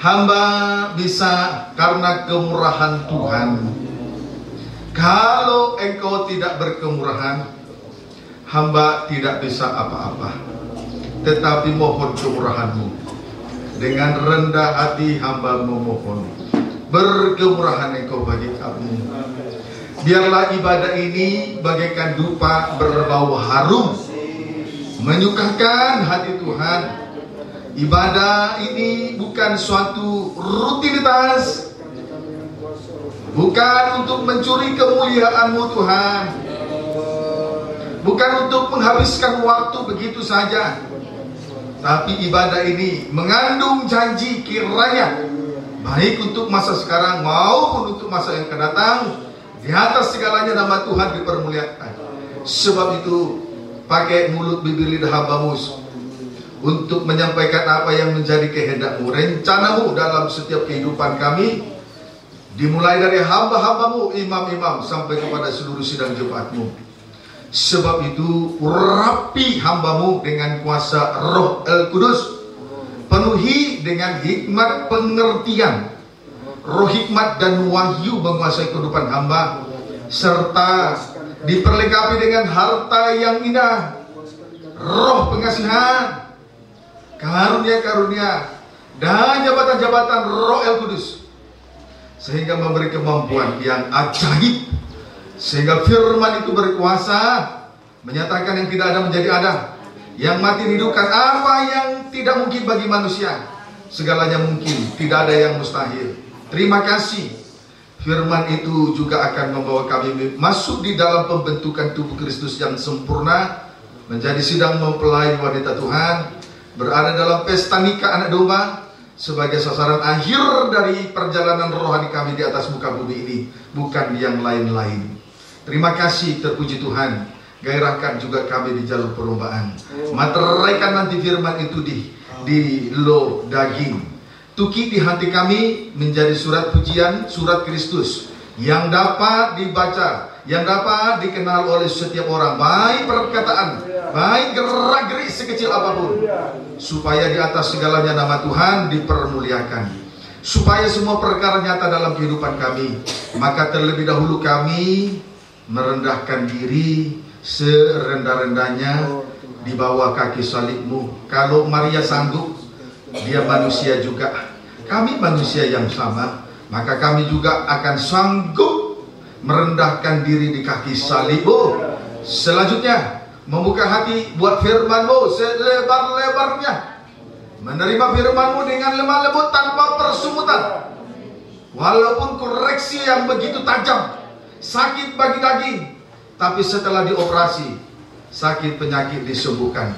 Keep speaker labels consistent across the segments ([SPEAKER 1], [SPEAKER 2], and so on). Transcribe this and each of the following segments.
[SPEAKER 1] hamba bisa karena kemurahan Tuhan. Kalau engkau tidak berkemurahan, hamba tidak bisa apa-apa. Tetapi mohon kemurahan-Mu. Dengan rendah hati hamba memohon, berkemurahan engkau bagi kami. Biarlah ibadah ini bagaikan dupa berbau harum, menyukakan hati Tuhan. Ibadah ini bukan suatu rutinitas, bukan untuk mencuri kemuliaan-Mu Tuhan, bukan untuk menghabiskan waktu begitu saja. Tapi ibadah ini mengandung janji kiranya baik untuk masa sekarang maupun untuk masa yang akan datang, di atas segalanya nama Tuhan dipermuliakan. Sebab itu pakai mulut bibir lidah hamba-Mu untuk menyampaikan apa yang menjadi kehendak-Mu, rencana-Mu dalam setiap kehidupan kami, dimulai dari hamba-hamba-Mu, imam-imam, sampai kepada seluruh sidang jemaat-Mu. Sebab itu urapi hamba-Mu dengan kuasa Roh Al-Kudus, penuhi dengan hikmat pengertian, roh hikmat dan wahyu menguasai kehidupan hamba, serta diperlengkapi dengan harta yang indah, roh pengasihan, karunia-karunia, dan jabatan-jabatan Roh Al-Kudus, sehingga memberi kemampuan yang ajaib, sehingga firman itu berkuasa, menyatakan yang tidak ada menjadi ada, yang mati dihidupkan. Apa yang tidak mungkin bagi manusia, segalanya mungkin, tidak ada yang mustahil. Terima kasih. Firman itu juga akan membawa kami masuk di dalam pembentukan tubuh Kristus yang sempurna, menjadi sidang mempelai wanita Tuhan, berada dalam pesta nikah anak domba, sebagai sasaran akhir dari perjalanan rohani kami di atas muka bumi ini, bukan yang lain-lain. Terima kasih, terpuji Tuhan. Gairahkan juga kami di jalur perlombaan. Materaikan nanti firman itu di lo daging. Tuki di hati kami menjadi surat pujian, surat Kristus yang dapat dibaca, yang dapat dikenal oleh setiap orang, baik perkataan, baik gerak-gerik sekecil apapun, supaya di atas segalanya nama Tuhan dipermuliakan, supaya semua perkara nyata dalam kehidupan kami. Maka terlebih dahulu kami merendahkan diri serendah-rendahnya di bawah kaki salib-Mu. Kalau Maria sanggup, dia manusia juga, kami manusia yang sama, maka kami juga akan sanggup merendahkan diri di kaki salib-Mu. Selanjutnya, membuka hati buat firman-Mu selebar-lebarnya, menerima firman-Mu dengan lemah lembut tanpa persumutan, walaupun koreksi yang begitu tajam, sakit bagi daging, tapi setelah dioperasi, sakit penyakit disembuhkan.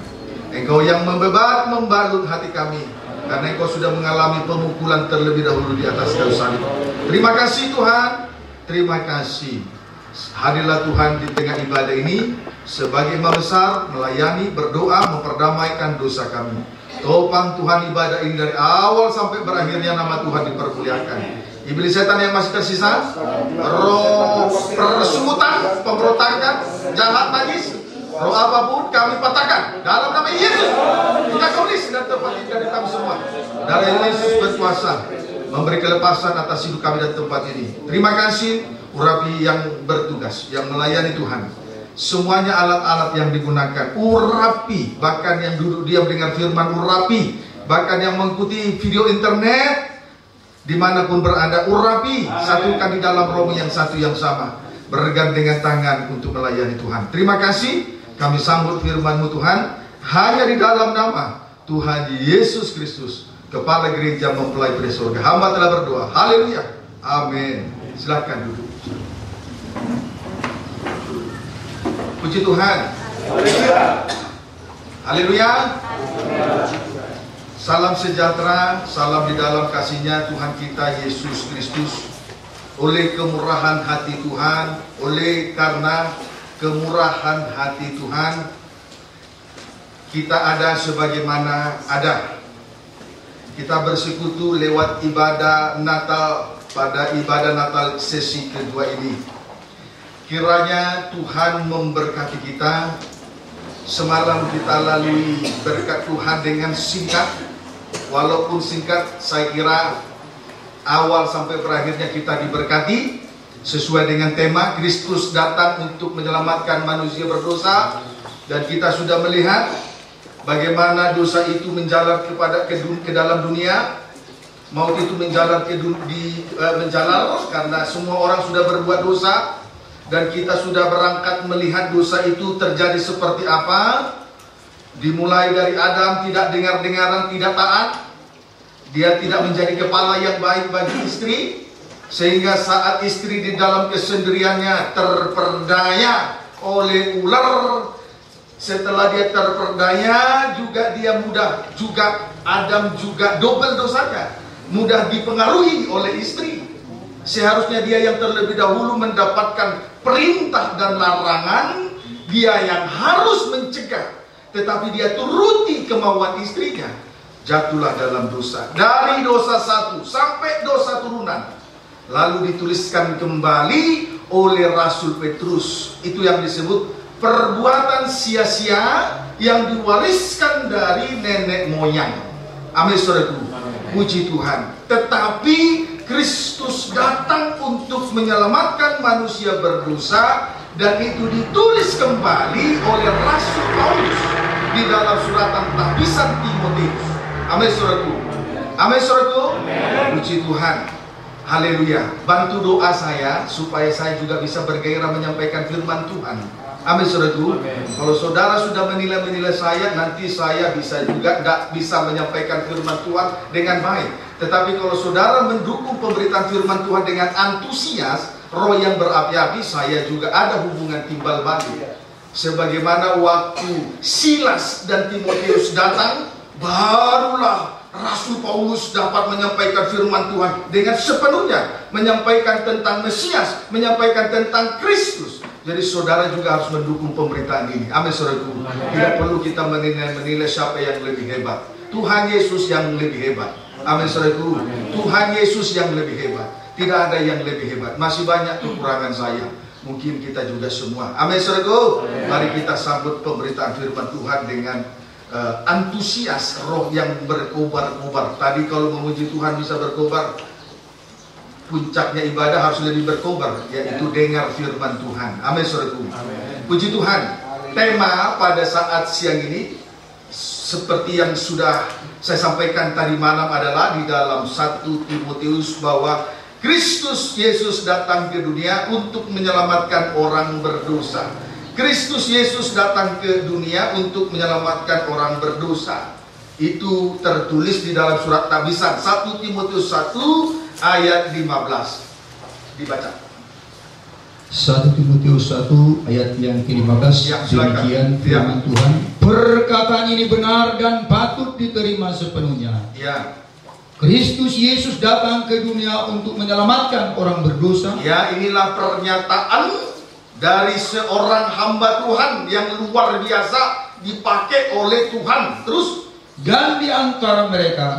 [SPEAKER 1] Engkau yang membalut hati kami, karena Engkau sudah mengalami pemukulan terlebih dahulu di atas kayu salib. Terima kasih Tuhan, terima kasih. Hadirlah Tuhan di tengah ibadah ini sebagai imam besar, melayani, berdoa, memperdamaikan dosa kami. Topang Tuhan ibadah ini dari awal sampai berakhirnya nama Tuhan dipermuliakan. Iblis setan yang masih tersisa, roh persungutan, pemberontakan, jahat, najis, roh apapun kami patahkan dalam nama Yesus. Kita tulis dan tempat ini dari kami semua. Darah Yesus berkuasa memberi kelepasan atas hidup kami dan tempat ini. Terima kasih urapi yang bertugas, yang melayani Tuhan. Semuanya alat-alat yang digunakan, urapi. Bahkan yang duduk diam dengan firman, urapi. Bahkan yang mengikuti video internet, dimanapun berada, urapi. Satukan di dalam roh yang satu yang sama, bergandengan tangan untuk melayani Tuhan. Terima kasih. Kami sambut firman-Mu Tuhan, hanya di dalam nama Tuhan Yesus Kristus, Kepala Gereja Mempelai Pria Surga. Hamba telah berdoa. Haleluya. Amin. Silakan duduk. Puji Tuhan. Haleluya. Haleluya. Salam sejahtera, salam di dalam kasih-Nya Tuhan kita Yesus Kristus. Oleh kemurahan hati Tuhan, oleh karena kemurahan hati Tuhan, kita ada sebagaimana ada. Kita bersekutu lewat ibadah Natal, pada ibadah Natal sesi kedua ini. Kiranya Tuhan memberkati kita. Semalam kita lalui berkat Tuhan dengan singkat, Walaupun singkat, saya kira awal sampai berakhirnya kita diberkati sesuai dengan tema Kristus datang untuk menyelamatkan manusia berdosa. Dan kita sudah melihat bagaimana dosa itu menjalar ke dalam dunia. Maut itu menjalar karena semua orang sudah berbuat dosa. Dan kita sudah berangkat melihat dosa itu terjadi seperti apa. Dimulai dari Adam, tidak dengar-dengaran, tidak taat. Dia tidak menjadi kepala yang baik bagi istri. Sehingga saat istri di dalam kesendiriannya terperdaya oleh ular, setelah dia terperdaya juga dia mudah juga, Adam juga double dosanya, mudah dipengaruhi oleh istri. Seharusnya dia yang terlebih dahulu mendapatkan perintah dan larangan, dia yang harus mencegah, tetapi dia turuti kemauan istrinya, jatuhlah dalam dosa. Dari dosa satu sampai dosa turunan, lalu dituliskan kembali oleh Rasul Petrus. Itu yang disebut perbuatan sia-sia yang diwariskan dari nenek moyang. Amin, saudaraku. Puji Tuhan. Tetapi Kristus datang untuk menyelamatkan manusia berdosa, dan itu ditulis kembali oleh Rasul Paulus di dalam suratan tabisan Timotius. Amin, saudaraku. Amin, saudaraku. Puji Tuhan. Haleluya. Bantu doa saya supaya saya juga bisa bergairah menyampaikan firman Tuhan. Amin, saudaraku. Kalau saudara sudah menilai saya, nanti saya bisa juga tidak bisa menyampaikan firman Tuhan dengan baik. Tetapi kalau saudara mendukung pemberitaan firman Tuhan dengan antusias, roh yang berapi-api, saya juga ada hubungan timbal balik. Sebagaimana waktu Silas dan Timotius datang, barulah Rasul Paulus dapat menyampaikan firman Tuhan dengan sepenuhnya, menyampaikan tentang Mesias, menyampaikan tentang Kristus. Jadi saudara juga harus mendukung pemberitaan ini. Amin, saudaraku. Tidak perlu kita menilai siapa yang lebih hebat. Tuhan Yesus yang lebih hebat. Amin, saudaraku. Tuhan Yesus yang lebih hebat. Tidak ada yang lebih hebat. Masih banyak kekurangan saya, mungkin kita juga semua. Amin, saudaraku. Mari kita sambut pemberitaan firman Tuhan dengan antusias, roh yang berkobar-kobar. Tadi kalau memuji Tuhan bisa berkobar, puncaknya ibadah harus lebih berkobar, yaitu dengar firman Tuhan. Amin, saudaraku. Puji Tuhan. Tema pada saat siang ini, seperti yang sudah saya sampaikan tadi malam, adalah di dalam 1 Timotius bahwa Kristus Yesus datang ke dunia untuk menyelamatkan orang berdosa. Kristus Yesus datang ke dunia untuk menyelamatkan orang berdosa. Itu tertulis di dalam surat tabisan 1 Timotius 1 ayat 15. Dibaca.
[SPEAKER 2] 1 Timotius 1 ayat yang ke-15. Demikian firman Tuhan. Perkataan ini benar dan patut diterima sepenuhnya.
[SPEAKER 1] Ya.
[SPEAKER 2] Kristus Yesus datang ke dunia untuk menyelamatkan orang berdosa.
[SPEAKER 1] Ya, inilah pernyataan dari seorang hamba Tuhan yang luar biasa, dipakai oleh Tuhan. Terus,
[SPEAKER 2] dan di antara mereka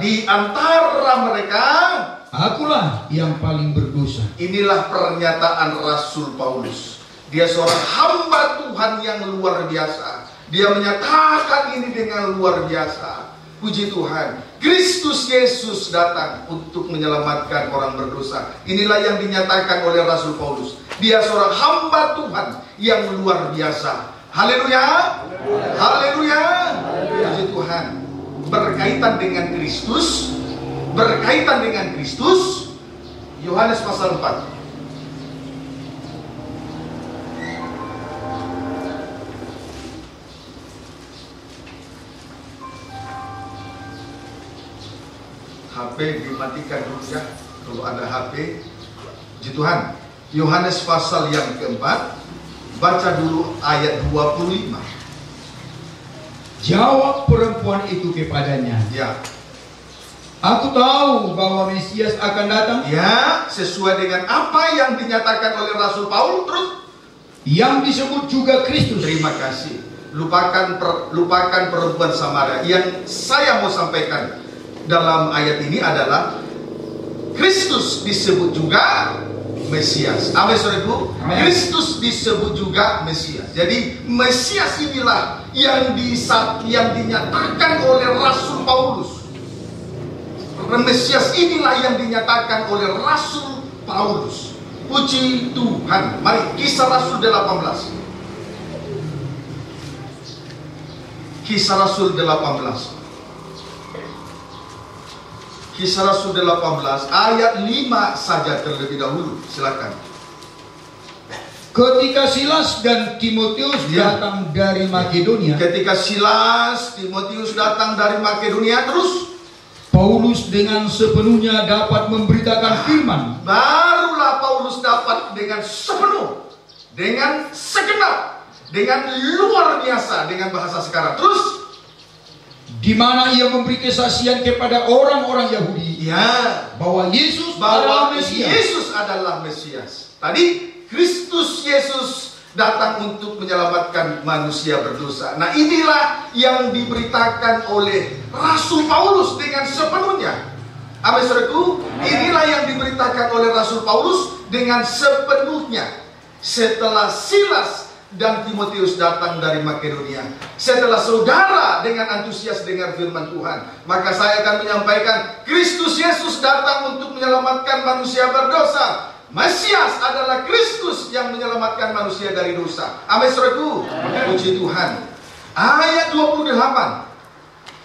[SPEAKER 2] akulah yang paling berdosa.
[SPEAKER 1] Inilah pernyataan Rasul Paulus. Dia seorang hamba Tuhan yang luar biasa. Dia menyatakan ini dengan luar biasa. Puji Tuhan. Kristus Yesus datang untuk menyelamatkan orang berdosa. Inilah yang dinyatakan oleh Rasul Paulus. Dia seorang hamba Tuhan yang luar biasa. Haleluya. Haleluya. Puji Tuhan. Berkaitan dengan Kristus, Yohanes pasal 4. HP dimatikan dulu ya, kalau ada HP. Puji Tuhan. Yohanes pasal yang keempat, baca dulu ayat 25.
[SPEAKER 2] Jawab perempuan itu kepadanya,
[SPEAKER 1] Ya.
[SPEAKER 2] Aku tahu bahwa Mesias akan datang.
[SPEAKER 1] Ya, sesuai dengan apa yang dinyatakan oleh Rasul Paulus. Terus,
[SPEAKER 2] yang disebut juga Kristus.
[SPEAKER 1] terima kasih. Lupakan perempuan Samaria. Yang saya mau sampaikan dalam ayat ini adalah Kristus disebut juga Mesias. Amin, saudaraku. Kristus disebut juga Mesias. Jadi Mesias inilah yang dinyatakan oleh Rasul Paulus. Mesias inilah yang dinyatakan oleh Rasul Paulus. Puji Tuhan. Mari Kisah Rasul 18. Kisah Rasul 18. Kisah Rasul 18 ayat 5 saja terlebih dahulu. Silakan.
[SPEAKER 2] Ketika Silas dan Timotius datang dari Makedonia.
[SPEAKER 1] Ketika Silas, Timotius datang dari Makedonia, terus
[SPEAKER 2] Paulus dengan sepenuhnya dapat memberitakan firman.
[SPEAKER 1] Barulah Paulus dapat dengan sepenuh, dengan segenap, dengan luar biasa, dengan bahasa sekarang. Terus
[SPEAKER 2] di mana ia memberi kesaksian kepada orang-orang Yahudi,
[SPEAKER 1] ya,
[SPEAKER 2] bahwa Yesus
[SPEAKER 1] bahwa
[SPEAKER 2] adalah Mesias.
[SPEAKER 1] Yesus adalah Mesias. Tadi Kristus Yesus datang untuk menyelamatkan manusia berdosa. Nah, inilah yang diberitakan oleh Rasul Paulus dengan sepenuhnya. Amin, saudaraku. Inilah yang diberitakan oleh Rasul Paulus dengan sepenuhnya. Setelah Silas dan Timotius datang dari Makedonia, setelah saudara dengan antusias dengar firman Tuhan, maka saya akan menyampaikan Kristus Yesus datang untuk menyelamatkan manusia berdosa. Mesias adalah Kristus yang menyelamatkan manusia dari dosa. Amin, saudaraku. Puji Tuhan. Ayat 28.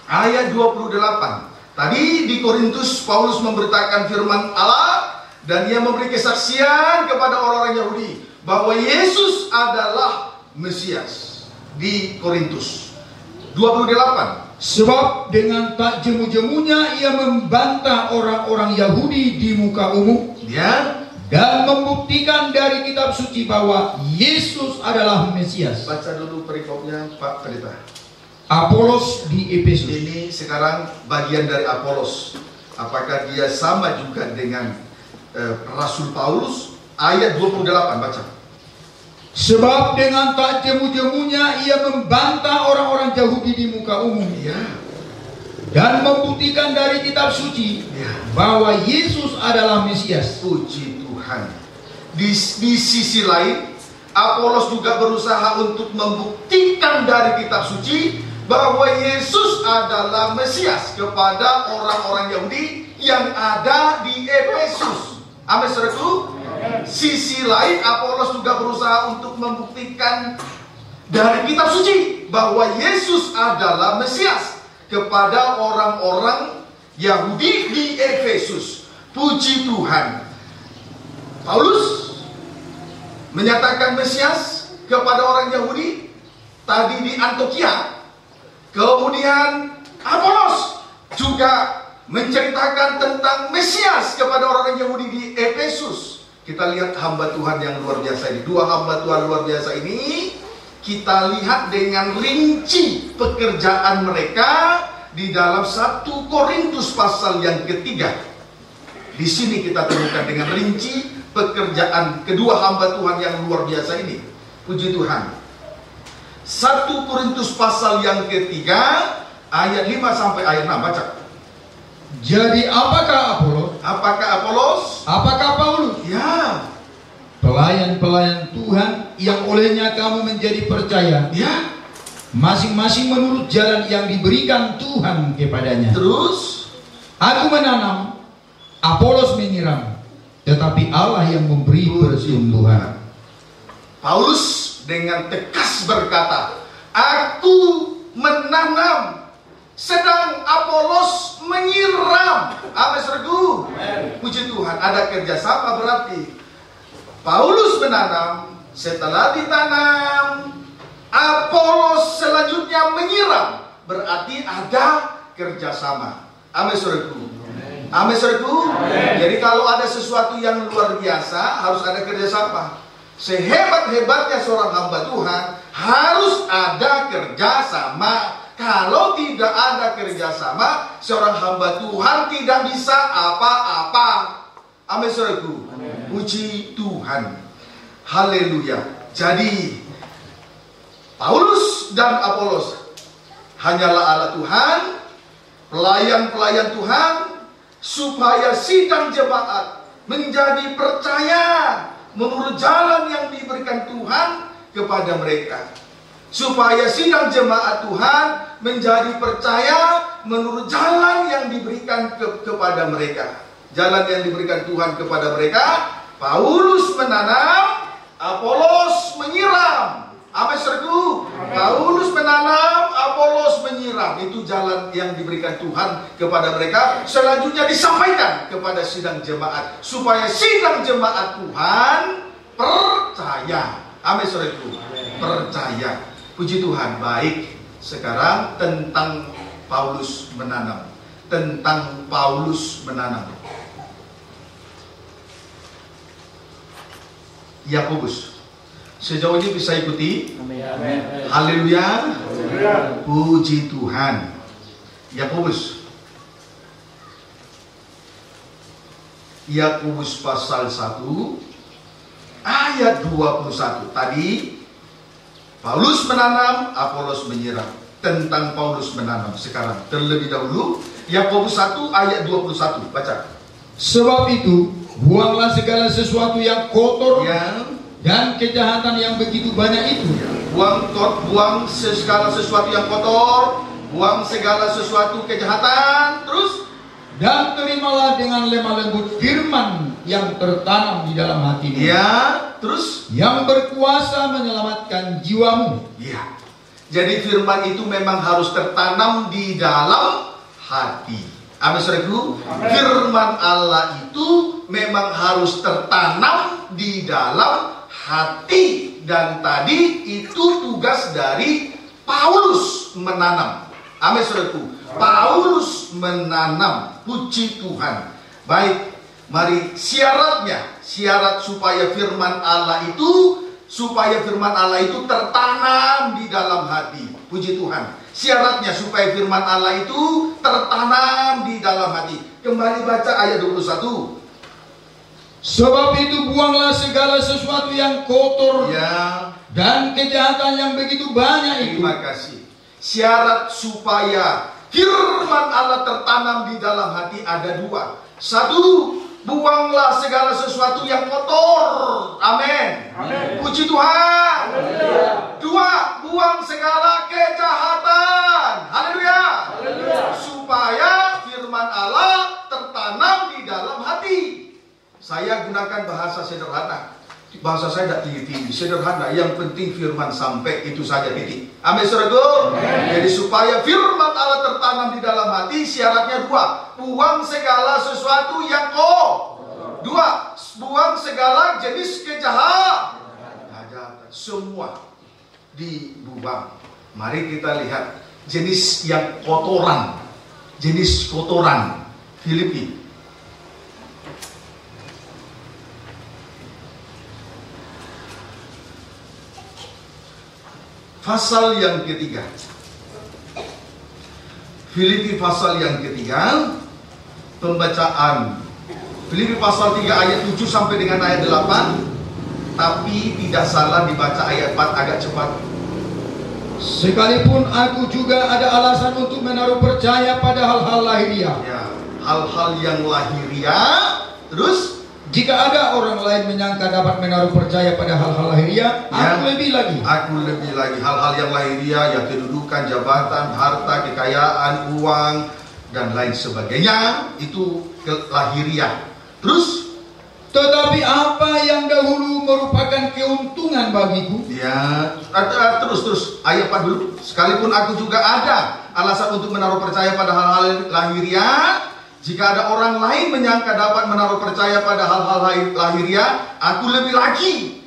[SPEAKER 1] Ayat 28. Tadi di Korintus Paulus memberitakan firman Allah dan ia memberi kesaksian kepada orang-orang Yahudi bahwa Yesus adalah Mesias. Di Korintus 28.
[SPEAKER 2] Sebab dengan tak jemu-jemunya ia membantah orang-orang Yahudi di muka umum,
[SPEAKER 1] Ya.
[SPEAKER 2] dan membuktikan dari kitab suci bahwa Yesus adalah Mesias.
[SPEAKER 1] Baca dulu perikopnya, Pak Pendeta.
[SPEAKER 2] Apolos di Efesus.
[SPEAKER 1] Ini sekarang bagian dari Apolos. Apakah dia sama juga dengan Rasul Paulus? Ayat 28, baca.
[SPEAKER 2] Sebab dengan tak jemu-jemunya ia membantah orang-orang Yahudi di muka umum,
[SPEAKER 1] Ya.
[SPEAKER 2] dan membuktikan dari kitab suci bahwa Yesus adalah Mesias.
[SPEAKER 1] Puji Tuhan. Di sisi lain, Apolos juga berusaha untuk membuktikan dari kitab suci bahwa Yesus adalah Mesias kepada orang-orang Yahudi yang ada di Efesus. Amin, saudaraku. Sisi lain, Apolos juga berusaha untuk membuktikan dari kitab suci bahwa Yesus adalah Mesias kepada orang-orang Yahudi di Efesus. Puji Tuhan. Paulus menyatakan Mesias kepada orang Yahudi tadi di Antioquia. Kemudian Apolos juga menceritakan tentang Mesias kepada orang Yahudi di Efesus. Kita lihat hamba Tuhan yang luar biasa ini. Dua hamba Tuhan luar biasa ini kita lihat dengan rinci pekerjaan mereka di dalam 1 Korintus pasal yang ketiga. Di sini kita temukan dengan rinci pekerjaan kedua hamba Tuhan yang luar biasa ini. Puji Tuhan. 1 Korintus pasal yang ketiga ayat 5 sampai ayat 6, baca.
[SPEAKER 2] Jadi apakah Apolos?
[SPEAKER 1] Apakah Apolos?
[SPEAKER 2] Apakah Paulus?
[SPEAKER 1] Ya.
[SPEAKER 2] Pelayan-pelayan Tuhan yang olehnya kamu menjadi percaya,
[SPEAKER 1] Ya.
[SPEAKER 2] masing-masing menurut jalan yang diberikan Tuhan kepadanya.
[SPEAKER 1] Terus
[SPEAKER 2] Aku menanam, Apolos menyiram, tetapi Allah yang memberi pertumbuhan.
[SPEAKER 1] Paulus dengan tegas berkata, aku menanam, sedang Apolos menyiram. Amin, saudaraku. Puji Tuhan, ada kerjasama berarti. Paulus menanam, setelah ditanam, Apolos selanjutnya menyiram. Berarti ada kerjasama. Amin, saudaraku. Amin, saudaraku. Jadi kalau ada sesuatu yang luar biasa, harus ada kerjasama. Sehebat-hebatnya seorang hamba Tuhan, harus ada kerjasama. Kalau tidak ada kerjasama, seorang hamba Tuhan tidak bisa apa-apa. Amin, saudaraku. Puji Tuhan. Haleluya. Jadi Paulus dan Apolos hanyalah alat Tuhan, pelayan-pelayan Tuhan, supaya sidang jemaat menjadi percaya menurut jalan yang diberikan Tuhan kepada mereka. Supaya sidang jemaat Tuhan menjadi percaya menurut jalan yang diberikan kepada mereka. Jalan yang diberikan Tuhan kepada mereka. Paulus menanam, Apolos menyiram. Amin, saudaraku. Paulus menanam, Apolos menyiram. Itu jalan yang diberikan Tuhan kepada mereka. Selanjutnya disampaikan kepada sidang jemaat, supaya sidang jemaat Tuhan percaya. Amin, saudaraku. Percaya. Puji Tuhan. Baik. Sekarang tentang Paulus menanam. Tentang Paulus menanam. Yakobus. Sejauh ini bisa ikuti? Amin. Haleluya. Puji Tuhan. Yakobus. Yakobus pasal 1 ayat 21. Tadi Paulus menanam, Apolos menyiram. Tentang Paulus menanam. Sekarang terlebih dahulu Yakobus 1 ayat 21. Baca.
[SPEAKER 2] Sebab itu buanglah segala sesuatu yang kotor dan kejahatan yang begitu banyak itu.
[SPEAKER 1] Buang segala sesuatu yang kotor, buang segala sesuatu kejahatan, terus
[SPEAKER 2] dan terimalah dengan lemah lembut firman yang tertanam di dalam hatimu.
[SPEAKER 1] Ya, terus
[SPEAKER 2] yang berkuasa menyelamatkan jiwamu.
[SPEAKER 1] Ya. Jadi firman itu memang harus tertanam di dalam hati. Amin, saudaraku. Firman Allah itu memang harus tertanam di dalam hati. Dan tadi itu tugas dari Paulus menanam. Amin, saudaraku. Paulus menanam. Puji Tuhan. Baik, mari syarat supaya firman Allah itu tertanam di dalam hati. Puji Tuhan. Syaratnya supaya firman Allah itu tertanam di dalam hati. Kembali baca ayat 21.
[SPEAKER 2] Sebab itu buanglah segala sesuatu yang kotor dan kejahatan yang begitu banyak itu.
[SPEAKER 1] Terima kasih. Syarat supaya firman Allah tertanam di dalam hati ada dua. Satu, buanglah segala sesuatu yang kotor. Amin. Puji Tuhan. Dua, buang segala kejahatan. Haleluya. Supaya firman Allah tertanam di dalam hati. Saya gunakan bahasa sederhana. Bahasa saya tidak tinggi-tinggi, sederhana. Yang penting firman sampai, itu saja, titik. Amin, saudaraku. Jadi supaya firman Allah tertanam di dalam hati, syaratnya dua. Buang segala sesuatu yang dua, buang segala jenis kejahatan. Semua dibuang. Mari kita lihat jenis yang kotoran. Jenis kotoran. Filipi. Pasal yang ketiga. Filipi pasal yang ketiga. Pembacaan Filipi pasal 3 ayat 7 sampai dengan ayat 8. Tapi tidak salah dibaca ayat 4 agak cepat.
[SPEAKER 2] Sekalipun aku juga ada alasan untuk menaruh percaya pada hal-hal lahiriah.
[SPEAKER 1] Ya, hal-hal yang lahiriah. Terus
[SPEAKER 2] jika ada orang lain menyangka dapat menaruh percaya pada hal-hal lahiriah, aku lebih lagi. Hal-hal yang lahiriah, ya kedudukan, jabatan, harta, kekayaan, uang, dan lain sebagainya. Itu lahiriah. Terus, tetapi apa yang dahulu merupakan keuntungan bagiku?
[SPEAKER 1] Ya, terus ayat 4 dulu. Sekalipun aku juga ada alasan untuk menaruh percaya pada hal-hal lahiriah, jika ada orang lain menyangka dapat menaruh percaya pada hal-hal lahiriah, aku lebih lagi.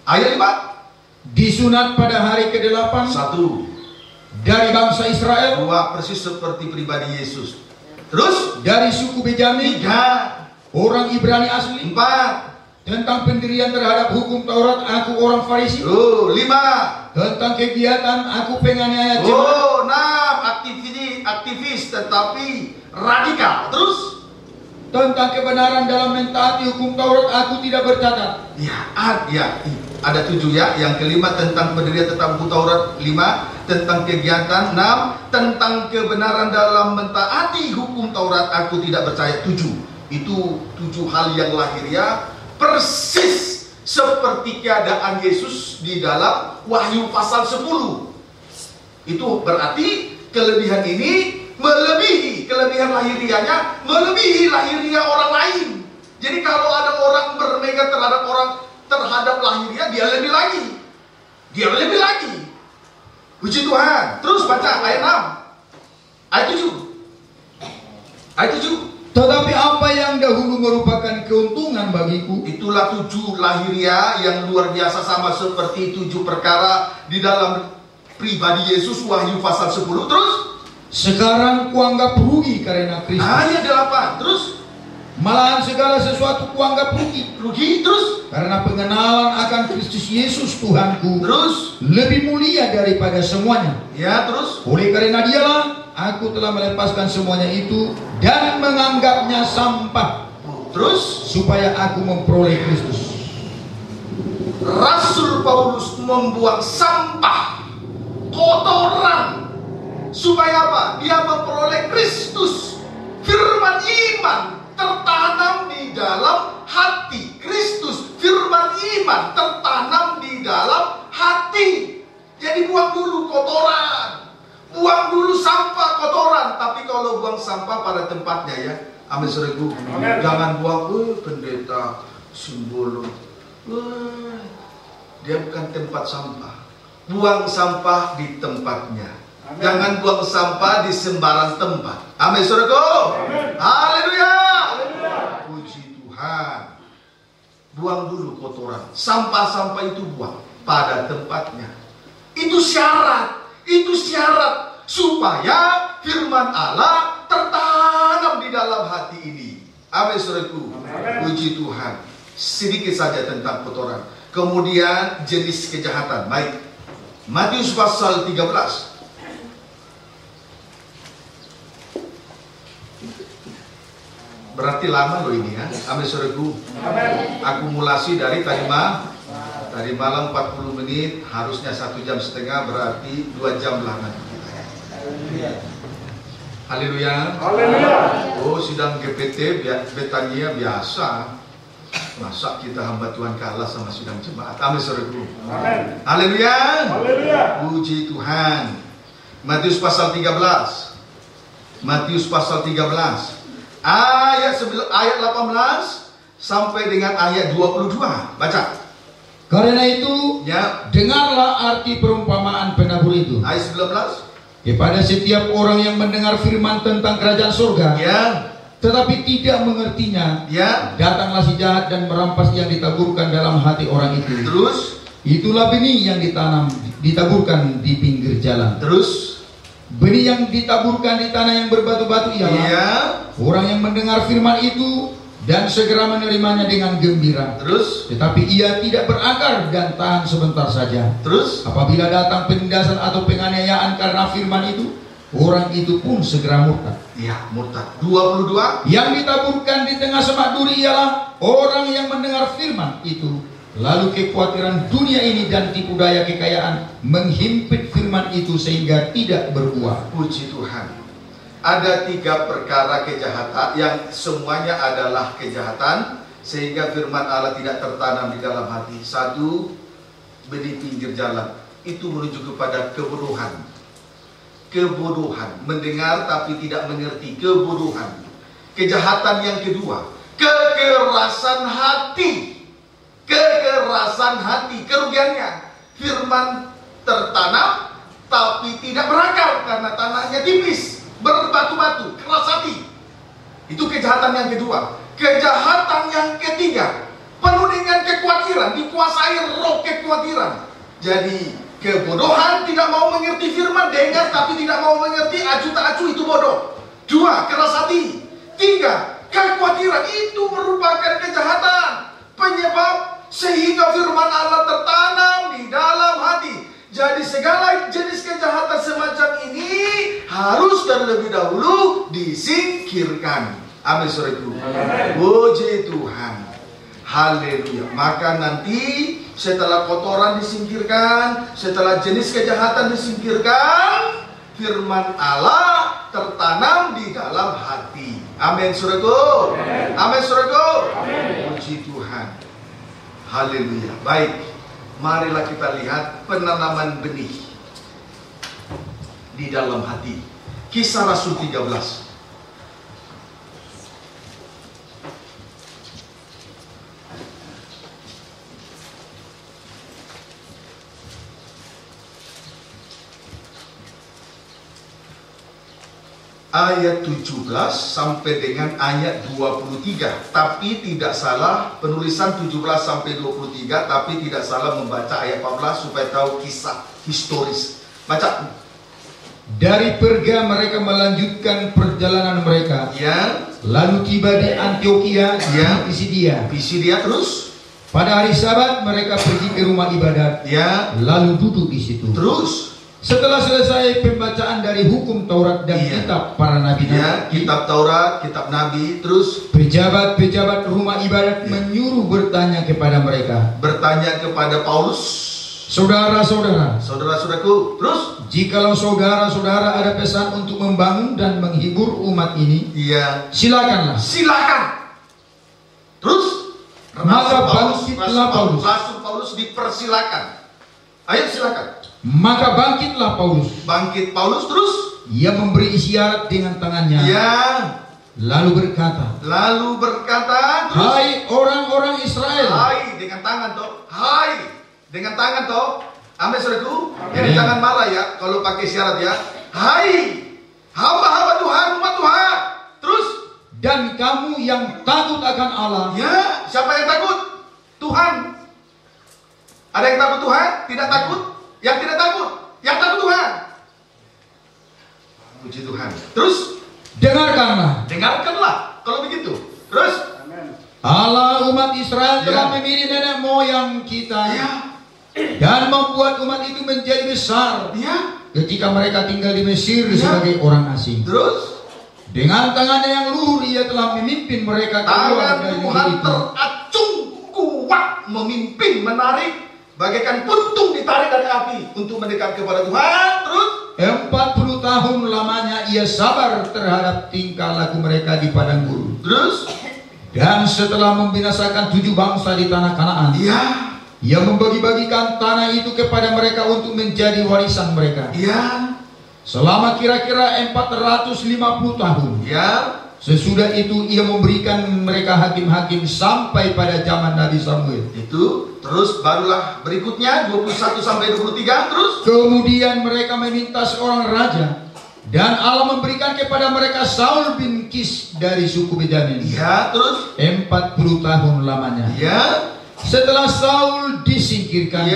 [SPEAKER 1] Ayat 5.
[SPEAKER 2] Disunat pada hari ke-8.
[SPEAKER 1] 1.
[SPEAKER 2] Dari bangsa Israel.
[SPEAKER 1] 2. Persis seperti pribadi Yesus. Terus
[SPEAKER 2] dari suku Benyamin.
[SPEAKER 1] 3.
[SPEAKER 2] Orang Ibrani asli.
[SPEAKER 1] 4.
[SPEAKER 2] Tentang pendirian terhadap hukum Taurat, aku orang Farisi.
[SPEAKER 1] 5.
[SPEAKER 2] Tentang kegiatan, aku penganiaya
[SPEAKER 1] jemaat. 6. Aktivis tetapi radikal. Terus
[SPEAKER 2] tentang kebenaran dalam mentaati hukum Taurat, aku tidak bercatat.
[SPEAKER 1] Ada 7 ya. Yang kelima tentang pendirian tetap hukum Taurat. 5. Tentang kegiatan. 6. Tentang kebenaran dalam mentaati hukum Taurat, aku tidak percaya. 7. Itu 7 hal yang lahiriah, persis seperti keadaan Yesus di dalam Wahyu pasal 10. Itu berarti kelebihan ini melebihi kelebihan lahiriahnya, melebihi lahiriah orang lain. Jadi kalau ada orang bermega terhadap lahiriah, dia lebih lagi. Dia lebih lagi. Puji Tuhan. Terus baca ayat 6. Ayat 7. Ayat 7.
[SPEAKER 2] Tetapi apa yang dahulu merupakan keuntungan bagiku,
[SPEAKER 1] itulah 7 lahiriah yang luar biasa, sama seperti 7 perkara di dalam pribadi Yesus, Wahyu pasal 10. Terus
[SPEAKER 2] sekarang kuanggap rugi karena Kristus.
[SPEAKER 1] Ayat 8. Terus
[SPEAKER 2] malahan segala sesuatu kuanggap rugi.
[SPEAKER 1] Terus
[SPEAKER 2] karena pengenalan akan Kristus Yesus Tuhanku.
[SPEAKER 1] Terus
[SPEAKER 2] lebih mulia daripada semuanya.
[SPEAKER 1] Ya, terus
[SPEAKER 2] oleh karena dialah aku telah melepaskan semuanya itu dan menganggapnya sampah.
[SPEAKER 1] Terus
[SPEAKER 2] supaya aku memperoleh Kristus.
[SPEAKER 1] Rasul Paulus membuang sampah, kotoran, supaya apa? Dia memperoleh Kristus. Firman iman tertanam di dalam hati. Kristus, firman iman tertanam di dalam hati. Jadi buang dulu kotoran, buang dulu sampah kotoran. Tapi kalau buang sampah pada tempatnya ya. Amin, saudaraku. Jangan buang, pendeta simbol. Dia bukan tempat sampah. Buang sampah di tempatnya. Amen. Jangan buang sampah di sembarang tempat. Amin, saudaraku. Haleluya. Puji Tuhan. Buang dulu kotoran. Sampah-sampah itu buang pada tempatnya. Itu syarat. Itu syarat supaya firman Allah tertanam di dalam hati ini. Amin, saudaraku. Puji Tuhan. Sedikit saja tentang kotoran. Kemudian jenis kejahatan. Baik. Matius pasal 13. Berarti lama loh ini ya. Amin, saudaraku. Akumulasi dari tadi malam 40 menit, harusnya 1,5 jam, berarti 2 jam lah nanti kita ya. Haleluya. Oh, sidang GPT Betania biasa. Masa kita hamba Tuhan kalah sama sidang jemaat. Amin, saudaraku. Haleluya. Puji Tuhan. Matius pasal 13. Matius pasal 13. Ayat 18 sampai dengan ayat 22. Baca.
[SPEAKER 2] Karena itu, ya, dengarlah arti perumpamaan penabur itu.
[SPEAKER 1] Ayat 19.
[SPEAKER 2] Kepada setiap orang yang mendengar firman tentang kerajaan surga, ya, tetapi tidak mengertinya, ya, datanglah si jahat dan merampas yang ditaburkan dalam hati orang itu.
[SPEAKER 1] Terus,
[SPEAKER 2] itulah benih yang ditaburkan di pinggir jalan.
[SPEAKER 1] Terus,
[SPEAKER 2] benih yang ditaburkan di tanah yang berbatu-batu ialah, ya, orang yang mendengar firman itu dan segera menerimanya dengan gembira.
[SPEAKER 1] Terus,
[SPEAKER 2] tetapi ia tidak berakar dan tahan sebentar saja.
[SPEAKER 1] Terus,
[SPEAKER 2] apabila datang penindasan atau penganiayaan karena firman itu, orang itu pun segera murtad.
[SPEAKER 1] Ya, murtad. 22.
[SPEAKER 2] Yang ditaburkan di tengah semak duri ialah orang yang mendengar firman itu, lalu kekhawatiran dunia ini dan tipu daya kekayaan menghimpit firman itu sehingga tidak berbuah.
[SPEAKER 1] Puji Tuhan. Ada 3 perkara kejahatan yang semuanya adalah kejahatan, sehingga firman Allah tidak tertanam di dalam hati. 1, benih pinggir jalan. Itu menuju kepada kebodohan. Kebodohan, mendengar tapi tidak mengerti, kebodohan. Kejahatan yang kedua, kekerasan hati. Kekerasan hati, kerugiannya. Firman tertanam tapi tidak berakar karena tanahnya tipis, berbatu-batu, keras hati. Itu kejahatan yang kedua. Kejahatan yang ketiga, penuh dengan kekhawatiran, dikuasai roh kekhawatiran. Jadi kebodohan, tidak mau mengerti firman, dengar tapi tidak mau mengerti, acu tak acu, itu bodoh. 2, keras hati. 3, kekhawatiran. Itu merupakan kejahatan, penyebab sehingga firman Allah tertanam di dalam hati. Jadi segala jenis kejahatan semacam ini harus terlebih dahulu disingkirkan. Amin, saudaraku. Puji Tuhan. Haleluya. Maka nanti setelah kotoran disingkirkan, setelah jenis kejahatan disingkirkan, firman Allah tertanam di dalam hati. Amin, saudaraku. Amin, saudaraku. Puji Tuhan. Haleluya. Baik. Marilah kita lihat penanaman benih. di dalam hati. Kisah Rasul 13. Ayat 17 sampai dengan ayat 23. Tapi tidak salah penulisan 17 sampai 23, tapi tidak salah membaca ayat 14 supaya tahu kisah historis. Baca.
[SPEAKER 2] Dari Perga mereka melanjutkan perjalanan mereka.
[SPEAKER 1] Ya.
[SPEAKER 2] Lalu tiba di Antioquia,
[SPEAKER 1] ya.
[SPEAKER 2] Pisidia
[SPEAKER 1] terus.
[SPEAKER 2] Pada hari Sabat mereka pergi ke rumah ibadat.
[SPEAKER 1] Ya.
[SPEAKER 2] Lalu duduk di situ.
[SPEAKER 1] Terus.
[SPEAKER 2] Setelah selesai pembacaan dari hukum Taurat dan kitab para nabi,
[SPEAKER 1] kitab Taurat, kitab nabi, terus
[SPEAKER 2] pejabat-pejabat rumah ibadat menyuruh bertanya kepada mereka.
[SPEAKER 1] Bertanya kepada Paulus, saudara-saudaraku, terus
[SPEAKER 2] jikalau saudara-saudara ada pesan untuk membangun dan menghibur umat ini, silakanlah.
[SPEAKER 1] Silakan. Terus
[SPEAKER 2] maka bangkitlah Paulus.
[SPEAKER 1] Rasul Paulus dipersilakan. Ayo silakan.
[SPEAKER 2] Maka bangkitlah Paulus.
[SPEAKER 1] Bangkit Paulus, terus
[SPEAKER 2] ia memberi isyarat dengan tangannya. Lalu berkata, terus, hai orang-orang Israel.
[SPEAKER 1] Hai dengan tangan toh. Hai dengan tangan toh. Amin saudaraku. Jadi jangan marah ya kalau pakai isyarat ya. Hai hamba-hamba Tuhan, umat Tuhan. Terus,
[SPEAKER 2] dan kamu yang takut akan Allah.
[SPEAKER 1] Ya, siapa yang takut? Tuhan. Ada yang takut Tuhan? Tidak takut? Yang tidak takut? Yang takut Tuhan. Puji Tuhan. Terus, dengarkanlah. Kalau begitu. Terus,
[SPEAKER 2] Allah umat Israel telah memilih nenek moyang kita dan membuat umat itu menjadi besar ketika mereka tinggal di Mesir sebagai orang asing.
[SPEAKER 1] Terus,
[SPEAKER 2] dengan tangannya yang luhur ia telah memimpin mereka keluar dari
[SPEAKER 1] Tuhan teracung kuat memimpin, menarik, bagaikan puntung ditarik dari api untuk mendekat kepada Tuhan. Terus
[SPEAKER 2] 40 tahun lamanya ia sabar terhadap tingkah laku mereka di padang gurun.
[SPEAKER 1] Terus,
[SPEAKER 2] dan setelah membinasakan 7 bangsa di tanah Kanaan, ia membagi-bagikan tanah itu kepada mereka untuk menjadi warisan mereka. Selama kira-kira 450 tahun. Sesudah itu ia memberikan mereka hakim-hakim sampai pada zaman Nabi Samuel.
[SPEAKER 1] Itu terus barulah berikutnya 21 sampai 23 terus.
[SPEAKER 2] Kemudian mereka meminta seorang raja dan Allah memberikan kepada mereka Saul bin Kis dari suku Benyamin.
[SPEAKER 1] Terus
[SPEAKER 2] 40 tahun lamanya. Setelah Saul disingkirkan,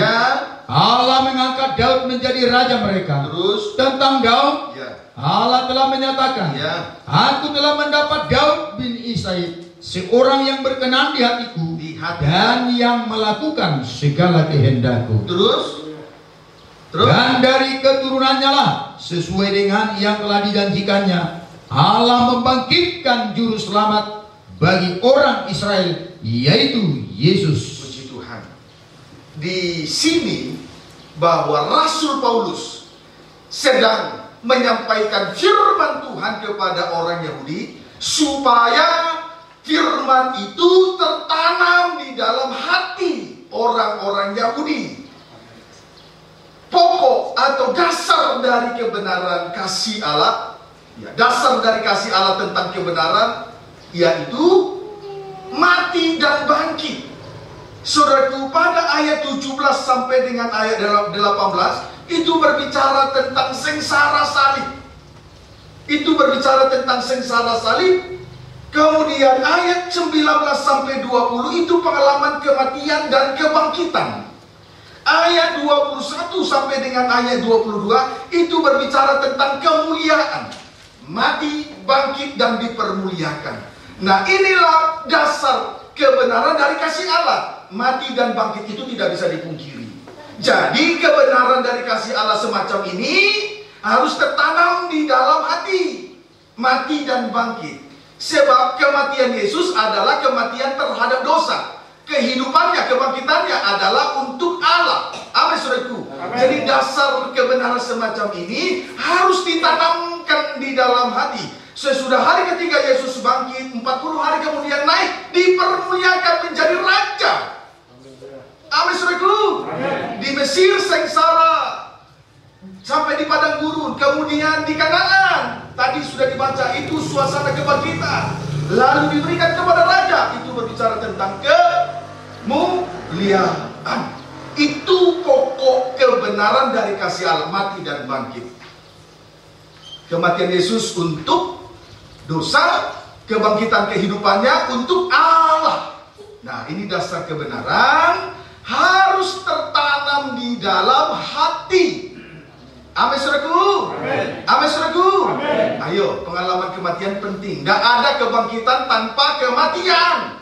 [SPEAKER 2] Allah mengangkat Daud menjadi raja mereka.
[SPEAKER 1] Terus
[SPEAKER 2] tentang Daud, Allah telah menyatakan, aku telah mendapat Daud bin Isai, seorang yang berkenan di hatiku dan yang melakukan segala kehendakku.
[SPEAKER 1] Terus
[SPEAKER 2] dan dari keturunannya lah, sesuai dengan yang telah dijanjikannya, Allah membangkitkan juru selamat bagi orang Israel, yaitu Yesus.
[SPEAKER 1] Puji Tuhan. Di sini bahwa Rasul Paulus sedang menyampaikan firman Tuhan kepada orang Yahudi supaya firman itu tertanam di dalam hati orang-orang Yahudi. Pokok atau dasar dari kebenaran kasih Allah, dasar dari kasih Allah tentang kebenaran, yaitu mati dan bangkit. Saudaraku, pada ayat 17 sampai dengan ayat 18 itu berbicara tentang sengsara salib. Itu berbicara tentang sengsara salib. Kemudian ayat 19 sampai 20 itu pengalaman kematian dan kebangkitan. Ayat 21 sampai dengan ayat 22 itu berbicara tentang kemuliaan. Mati, bangkit, dan dipermuliakan. Nah, inilah dasar kebenaran dari kasih Allah. Mati dan bangkit itu tidak bisa dipungkiri. Jadi kebenaran dari kasih Allah semacam ini harus tertanam di dalam hati. Mati dan bangkit. Sebab kematian Yesus adalah kematian terhadap dosa. Kehidupannya, kebangkitannya adalah untuk Allah. Amin, saudaraku. Jadi dasar kebenaran semacam ini harus ditanamkan di dalam hati. Sesudah hari ketiga Yesus bangkit, 40 hari kemudian naik, dipermuliakan menjadi raja. Amin, saudaraku. Di Mesir sengsara sampai di padang gurun, Kemudian di Kanaan, tadi sudah dibaca, itu suasana kebangkitan. Lalu diberikan kepada raja, itu berbicara tentang kemuliaan. Itu pokok kebenaran dari kasih Allah, mati dan bangkit. Kematian Yesus untuk dosa, kebangkitan kehidupannya untuk Allah. Nah, ini dasar kebenaran harus tertanam di dalam hati. Amin, saudaraku. Amin, saudaraku. Ayo, pengalaman kematian penting. Gak ada kebangkitan tanpa kematian.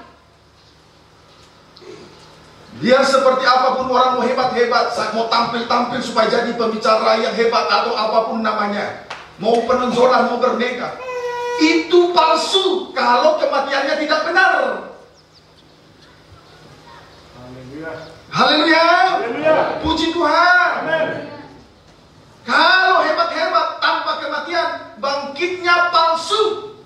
[SPEAKER 1] Biar seperti apapun orang mau hebat-hebat, mau tampil-tampil supaya jadi pembicara yang hebat atau apapun namanya, mau penonjolan, mau bermega, itu palsu kalau kematiannya tidak benar. Haleluya. Puji Tuhan. Amen. Kalau hebat-hebat tanpa kematian, bangkitnya palsu.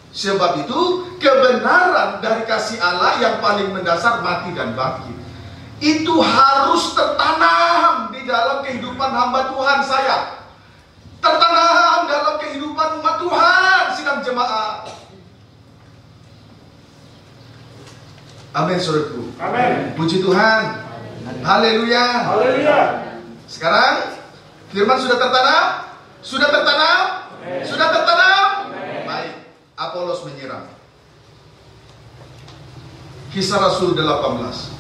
[SPEAKER 1] Sebab itu kebenaran dari kasih Allah yang paling mendasar, mati dan bangkit, itu harus tertanam di dalam kehidupan hamba Tuhan saya, tertanam dalam kehidupan umat Tuhan sidang jemaat. Amin, saudaraku. Amin. Puji Tuhan. Haleluya. Haleluya. Sekarang firman sudah tertanam? Sudah tertanam? Amen. Sudah tertanam? Amen. Baik. Apolos menyiram. Kisah Rasul 18.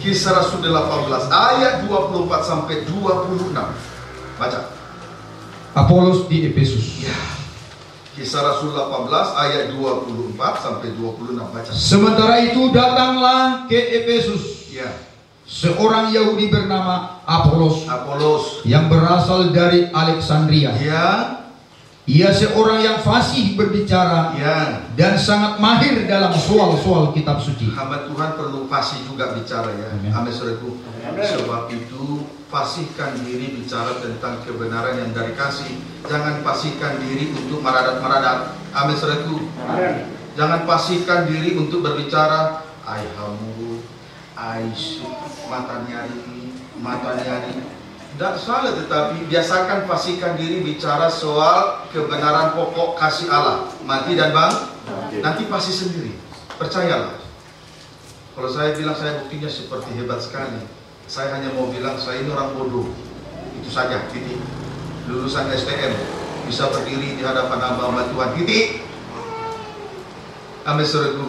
[SPEAKER 1] Kisah Rasul 18 ayat 24 sampai 26. Baca.
[SPEAKER 2] Apolos di Efesus.
[SPEAKER 1] Ya. Kisah Rasul 18 ayat 24 sampai 26. Baca.
[SPEAKER 2] Sementara itu datanglah ke Efesus,
[SPEAKER 1] Ya,
[SPEAKER 2] seorang Yahudi bernama Apolos, yang berasal dari Alexandria.
[SPEAKER 1] Ya.
[SPEAKER 2] Ia seorang yang fasih berbicara,
[SPEAKER 1] Ya,
[SPEAKER 2] dan sangat mahir dalam soal-soal kitab suci.
[SPEAKER 1] hamba Tuhan perlu fasih juga bicara ya. Amin, saudaraku. Sebab itu fasihkan diri bicara tentang kebenaran yang dari kasih. Jangan fasihkan diri untuk meradat-meradat. Amin, saudaraku. Jangan fasihkan diri untuk berbicara ai hamu, ai mata nyari. Tidak salah, tetapi biasakan fasihkan diri bicara soal kebenaran pokok kasih Allah, mati dan nanti pasti sendiri. Percayalah. Kalau saya bilang saya buktinya seperti hebat sekali, saya hanya mau bilang saya ini orang bodoh. Itu saja, titik. Lulusan STM, bisa berdiri di hadapan hamba Tuhan, titik. Amin, saudaraku.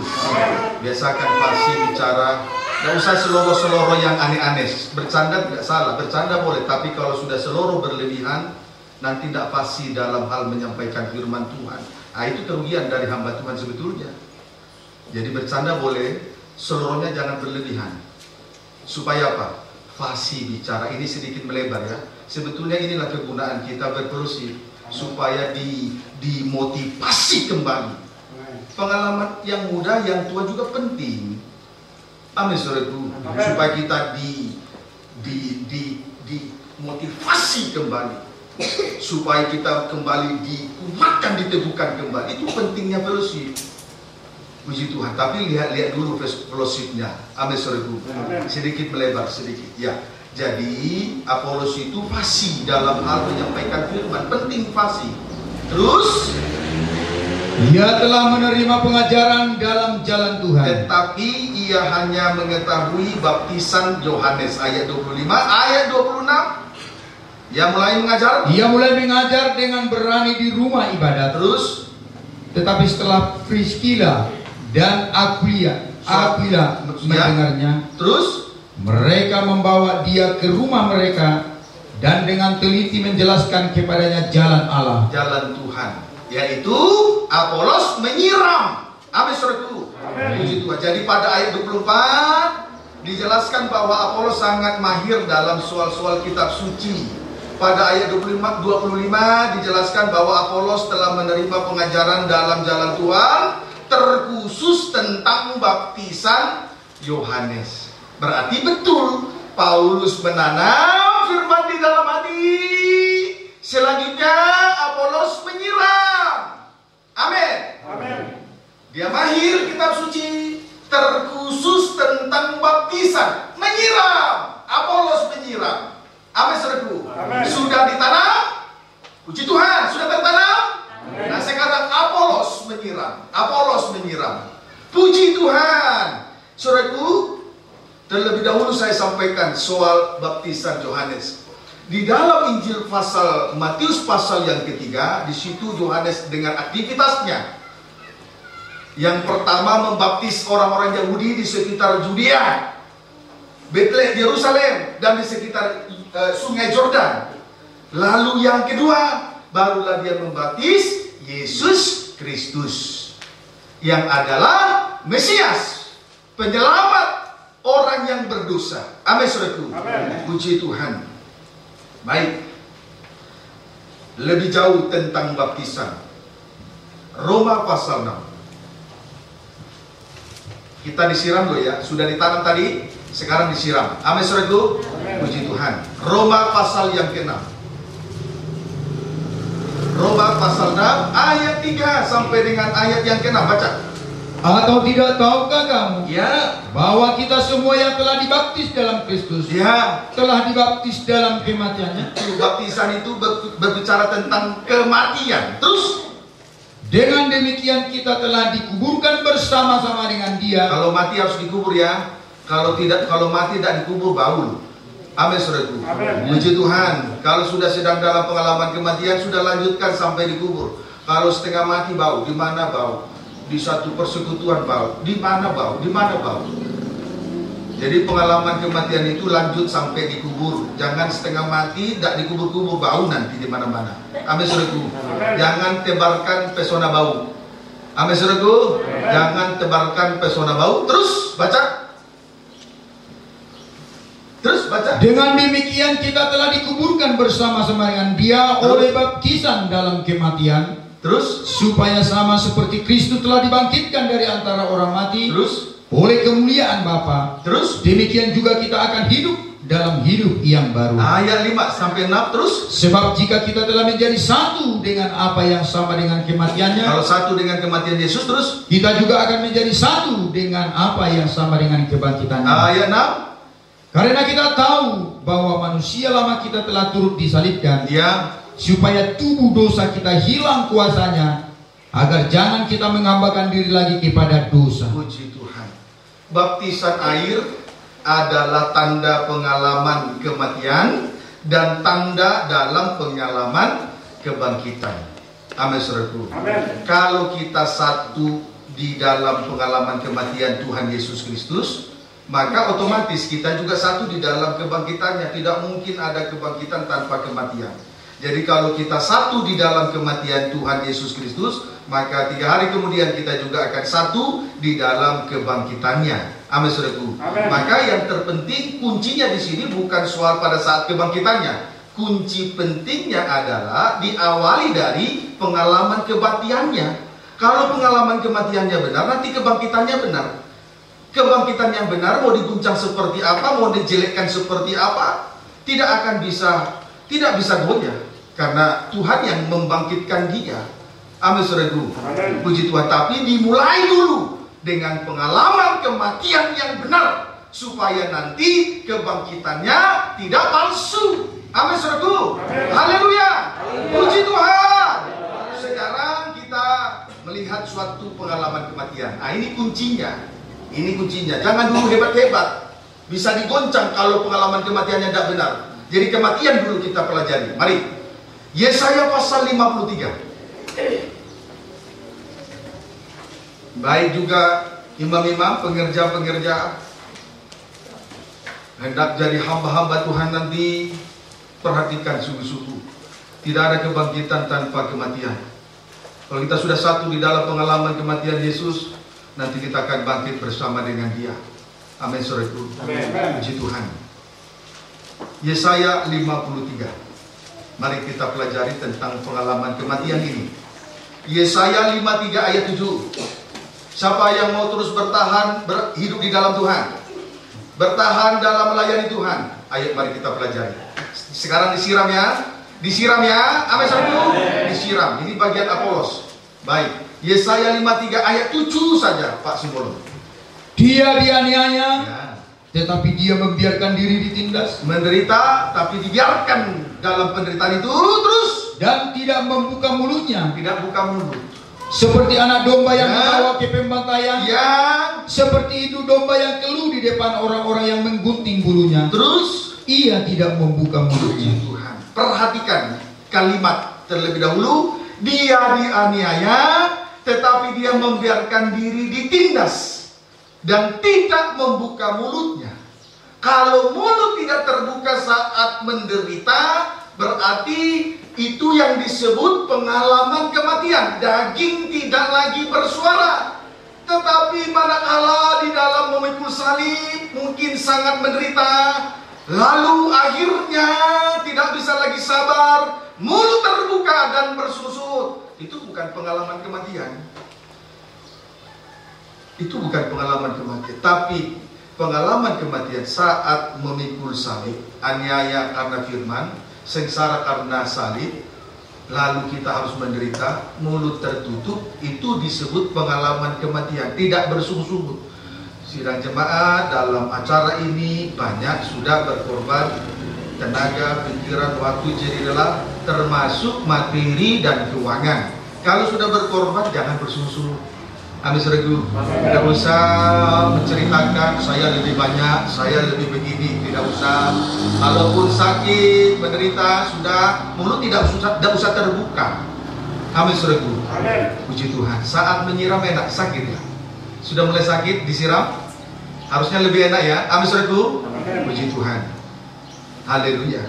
[SPEAKER 1] Biasakan fasih bicara. Tidak usah seloroh-seloroh yang aneh-aneh. Bercanda tidak salah, bercanda boleh. Tapi kalau sudah seloroh berlebihan, nanti tidak fasih dalam hal menyampaikan firman Tuhan. Nah, itu kerugian dari hamba Tuhan sebetulnya. Jadi bercanda boleh, selorohnya jangan berlebihan. Supaya apa? Fasih bicara. Ini sedikit melebar ya. Sebetulnya inilah kegunaan kita berproses, supaya dimotivasi kembali. Pengalaman yang mudah, yang tua juga penting. Amin, saudaraku. Supaya kita dimotivasi kembali, supaya kita kembali dikuatkan, diteguhkan kembali. Itu pentingnya fellowship. Puji Tuhan. Tapi lihat dulu fellowshipnya. Amin, saudaraku. Sedikit melebar sedikit. Ya. Jadi Apolos itu fasih dalam hal menyampaikan firman. Penting fasih. Terus
[SPEAKER 2] ia telah menerima pengajaran dalam jalan Tuhan,
[SPEAKER 1] tetapi ia hanya mengetahui baptisan Yohanes. Ayat 25, ayat 26. Ia mulai mengajar dengan berani di rumah ibadat. Terus,
[SPEAKER 2] tetapi setelah Priscilla dan Aquila mendengarnya,
[SPEAKER 1] terus
[SPEAKER 2] mereka membawa dia ke rumah mereka dan dengan teliti menjelaskan kepadanya jalan Allah,
[SPEAKER 1] jalan Tuhan, yaitu Apolos menyiram. Amin, saudaraku. Puji Tuhan. Jadi pada ayat 24 dijelaskan bahwa Apolos sangat mahir dalam soal-soal kitab suci. Pada ayat 25 dijelaskan bahwa Apolos telah menerima pengajaran dalam jalan Tuhan, terkhusus tentang baptisan Yohanes. Berarti betul Paulus menanam firman di dalam hati. Selanjutnya Apolos menyiram. Amin. Dia mahir kitab suci, terkhusus tentang baptisan. Menyiram. Apolos menyiram. Amin, saudaraku. Sudah ditanam. Puji Tuhan, sudah tertanam. Nah, sekarang Apolos menyiram. Apolos menyiram. Puji Tuhan. Saudaraku, terlebih dahulu saya sampaikan soal baptisan Yohanes. Di dalam Injil pasal Matius pasal yang ketiga, di situ Yohanes dengan aktivitasnya. Yang pertama membaptis orang-orang Yahudi di sekitar Judea, Betlehem, Yerusalem, dan di sekitar Sungai Jordan. Lalu yang kedua, barulah dia membaptis Yesus Kristus, yang adalah Mesias, penyelamat orang yang berdosa. Amin, saudaraku. Puji Tuhan. Baik, lebih jauh tentang baptisan. Roma pasal 6. Kita disiram dulu ya. Sudah ditanam tadi, sekarang disiram. Amin, saudaraku. Puji Tuhan. Roma pasal yang ke-6. Roma pasal 6 ayat 3 sampai dengan ayat yang ke-6. Baca.
[SPEAKER 2] Atau tidak tahukah kamu,
[SPEAKER 1] ya,
[SPEAKER 2] bahwa kita semua yang telah dibaptis dalam Kristus,
[SPEAKER 1] ya,
[SPEAKER 2] telah dibaptis dalam kematiannya?
[SPEAKER 1] Baptisan itu berbicara tentang kematian. Terus,
[SPEAKER 2] dengan demikian kita telah dikuburkan bersama-sama dengan Dia.
[SPEAKER 1] Kalau mati harus dikubur ya. Kalau mati tidak dikubur baul. Amin, saudaraku. Puji Tuhan. Kalau sudah sedang dalam pengalaman kematian, sudah lanjutkan sampai dikubur. Kalau setengah mati bau, di mana bau? Di satu persekutuan bau, di mana bau, di mana bau. Jadi pengalaman kematian itu lanjut sampai dikubur. Jangan setengah mati tidak dikubur-kubur, bau nanti di mana-mana. Amin, saudaraku. Jangan tebarkan pesona bau. Amin, saudaraku. Jangan tebarkan pesona bau. Terus baca.
[SPEAKER 2] Dengan demikian kita telah dikuburkan bersama-sama dengan Dia oleh baptisan dalam kematian.
[SPEAKER 1] Terus,
[SPEAKER 2] supaya sama seperti Kristus telah dibangkitkan dari antara orang mati,
[SPEAKER 1] terus,
[SPEAKER 2] oleh kemuliaan Bapa,
[SPEAKER 1] terus,
[SPEAKER 2] demikian juga kita akan hidup dalam hidup yang baru.
[SPEAKER 1] Ayat 5 sampai 6 terus.
[SPEAKER 2] Sebab jika kita telah menjadi satu dengan apa yang sama dengan kematiannya,
[SPEAKER 1] kalau satu dengan kematian Yesus, terus
[SPEAKER 2] kita juga akan menjadi satu dengan apa yang sama dengan kebangkitannya.
[SPEAKER 1] Ayat 6.
[SPEAKER 2] Karena kita tahu bahwa manusia lama kita telah turut disalibkan,
[SPEAKER 1] ya,
[SPEAKER 2] supaya tubuh dosa kita hilang kuasanya, agar jangan kita menghambakan diri lagi kepada dosa.
[SPEAKER 1] Puji Tuhan. Baptisan air adalah tanda pengalaman kematian dan tanda dalam pengalaman kebangkitan. Amin, saudaraku. Kalau kita satu di dalam pengalaman kematian Tuhan Yesus Kristus, maka otomatis kita juga satu di dalam kebangkitannya. Tidak mungkin ada kebangkitan tanpa kematian. Jadi kalau kita satu di dalam kematian Tuhan Yesus Kristus, maka 3 hari kemudian kita juga akan satu di dalam kebangkitannya. Amin, saudaraku. Maka yang terpenting kuncinya di sini bukan soal pada saat kebangkitannya. Kunci pentingnya adalah diawali dari pengalaman kematiannya. Kalau pengalaman kematiannya benar, nanti kebangkitannya benar. Kebangkitan yang benar mau diguncang seperti apa, mau dijelekkan seperti apa, tidak bisa goyah. Karena Tuhan yang membangkitkan dia. Amin, saudaraku. Puji Tuhan. Tapi dimulai dulu dengan pengalaman kematian yang benar, supaya nanti kebangkitannya tidak palsu. Amin, saudaraku. Haleluya. Puji Tuhan. Sekarang kita melihat suatu pengalaman kematian. Nah, ini kuncinya. Ini kuncinya. Jangan dulu hebat-hebat. Bisa digoncang kalau pengalaman kematiannya tidak benar. Jadi kematian dulu kita pelajari. Mari. Yesaya pasal 53. Baik juga imam-imam, pengerja-pengerja hendak jadi hamba-hamba Tuhan nanti, perhatikan sungguh-sungguh. Tidak ada kebangkitan tanpa kematian. Kalau kita sudah satu di dalam pengalaman kematian Yesus, nanti kita akan bangkit bersama dengan Dia. Amin, saudaraku. Puji Tuhan. Yesaya 53. Mari kita pelajari tentang pengalaman kematian ini. Yesaya 53 ayat 7. Siapa yang mau terus bertahan, hidup di dalam Tuhan, bertahan dalam melayani Tuhan. Ayo mari kita pelajari. Sekarang disiram ya. Disiram ya. Amin, saudaraku. Disiram. Ini bagian Apolos. Baik. Yesaya 53 ayat 7 saja, Pak Simbolon.
[SPEAKER 2] Dia dianiaya,
[SPEAKER 1] ya,
[SPEAKER 2] tetapi dia membiarkan diri ditindas.
[SPEAKER 1] Menderita, tapi dibiarkan dalam penderitaan itu terus.
[SPEAKER 2] Dan tidak membuka mulutnya.
[SPEAKER 1] Tidak buka mulut.
[SPEAKER 2] Seperti anak domba yang
[SPEAKER 1] Ya.
[SPEAKER 2] dibawa ke pembantaian.
[SPEAKER 1] Yang
[SPEAKER 2] Seperti induk domba yang keluh di depan orang-orang yang menggunting bulunya.
[SPEAKER 1] terus.
[SPEAKER 2] Ia tidak membuka mulutnya.
[SPEAKER 1] Tuhan, perhatikan kalimat terlebih dahulu. Dia dianiaya, tetapi dia membiarkan diri ditindas dan tidak membuka mulutnya. Kalau mulut tidak terbuka saat menderita, berarti itu yang disebut pengalaman kematian. Daging tidak lagi bersuara. Tetapi manakala di dalam memikul salib mungkin sangat menderita, lalu akhirnya tidak bisa lagi sabar, mulut terbuka dan bersusut. Itu bukan pengalaman kematian. Itu bukan pengalaman kematian, tapi pengalaman kematian saat memikul salib, aniaya karena firman, sengsara karena salib, lalu kita harus menderita, mulut tertutup, itu disebut pengalaman kematian, tidak bersungguh-sungguh. Sidang jemaat dalam acara ini banyak sudah berkorban tenaga, pikiran, waktu, jadi lelah, termasuk materi dan keuangan. Kalau sudah berkorban jangan bersungguh-sungguh. Amin saudaraku, tidak usah menceritakan saya lebih banyak, saya lebih begini, tidak usah. Kalaupun sakit, menderita, sudah mulut tidak usah terbuka. Amin saudaraku. Puji Tuhan. Saat menyiram enak, sakit ya. Sudah mulai sakit, disiram, harusnya lebih enak ya. Amin saudaraku. Puji Tuhan. Haleluya.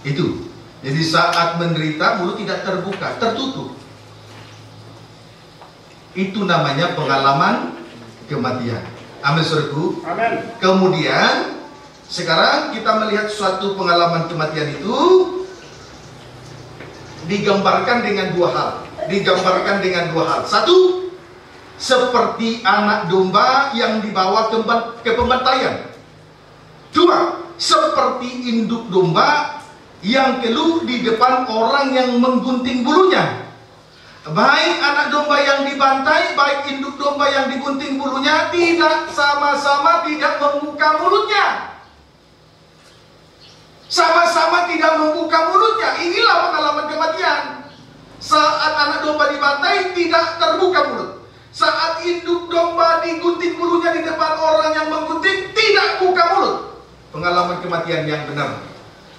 [SPEAKER 1] Itu. Jadi saat menderita, mulut tidak terbuka, tertutup. Itu namanya pengalaman kematian. Amin saudaraku.
[SPEAKER 3] Amin.
[SPEAKER 1] Kemudian sekarang kita melihat suatu pengalaman kematian itu digambarkan dengan dua hal. Digambarkan dengan dua hal. Satu, seperti anak domba yang dibawa ke pembantaian. Dua, seperti induk domba yang keluh di depan orang yang menggunting bulunya. Baik anak domba yang dibantai, baik induk domba yang digunting bulunya, tidak sama-sama tidak membuka mulutnya. Sama-sama tidak membuka mulutnya. Inilah pengalaman kematian. Saat anak domba dibantai, tidak terbuka mulut. Saat induk domba digunting bulunya di depan orang yang menggunting, tidak buka mulut. Pengalaman kematian yang benar.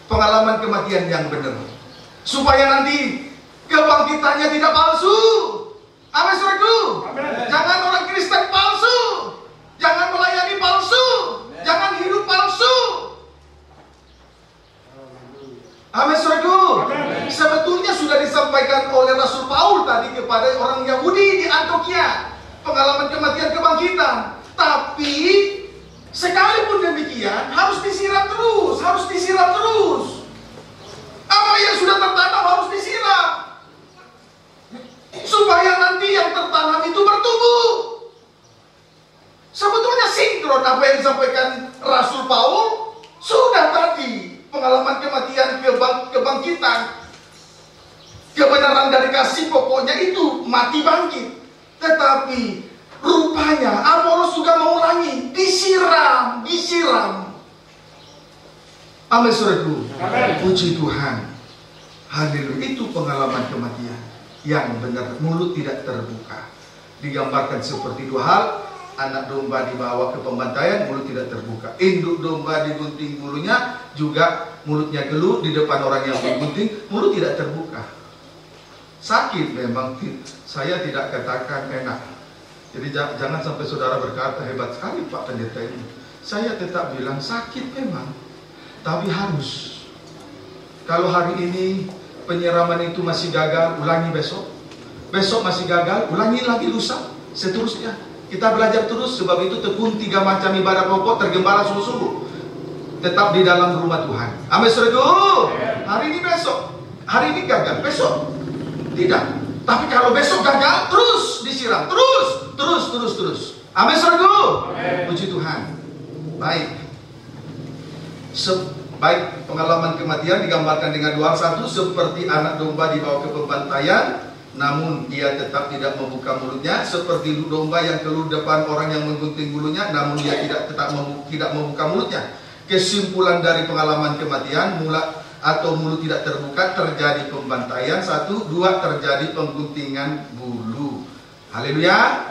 [SPEAKER 1] Pengalaman kematian yang benar. Supaya nanti kebangkitannya tidak palsu. Amin saudaraku. Jangan orang Kristen palsu. Jangan melayani palsu. Jangan hidup palsu. Amin saudaraku. Sebetulnya sudah disampaikan oleh Rasul Paul tadi kepada orang Yahudi di Antioquia. Pengalaman kematian kebangkitan. Tapi sekalipun demikian harus disiram terus. Harus disiram terus. Apa yang sudah tertanam harus disiram. Supaya nanti yang tertanam itu bertumbuh. Sebetulnya sinkron apa yang disampaikan Rasul Paul sudah tadi. Pengalaman kematian, kebangkitan, kebenaran dari kasih, pokoknya itu mati bangkit. Tetapi rupanya Apolos juga mengulangi, disiram. Amin saudaraku. Puji Tuhan. Haleluya. Itu pengalaman kematian yang benar, mulut tidak terbuka. Digambarkan seperti dua hal. Anak domba dibawa ke pembantaian, mulut tidak terbuka. Induk domba digunting bulunya, juga mulutnya keluh di depan orang yang menggunting, mulut tidak terbuka. Sakit memang, saya tidak katakan enak. Jadi jangan sampai saudara berkata, hebat sekali Pak Pendeta ini. Saya tetap bilang sakit memang, tapi harus. Kalau hari ini penyiraman itu masih gagal, ulangi besok. Besok masih gagal, ulangi lagi lusa, seterusnya. Kita belajar terus, sebab itu tekun 3 macam ibadah pokok tergembala sungguh-sungguh. Tetap di dalam rumah Tuhan. Amin saudaraku. Hari ini besok, hari ini gagal, besok tidak. Tapi kalau besok gagal, terus disiram, terus. Amin saudaraku. Puji Tuhan. Baik. Baik, pengalaman kematian digambarkan dengan dua hal. Satu, seperti anak domba dibawa ke pembantaian. namun ia tetap tidak membuka mulutnya, seperti domba yang keluar depan orang yang menggunting bulunya, namun dia tidak membuka mulutnya. Kesimpulan dari pengalaman kematian, mulut tidak terbuka, terjadi pembantaian. 1, 2, terjadi pengguntingan bulu. Haleluya.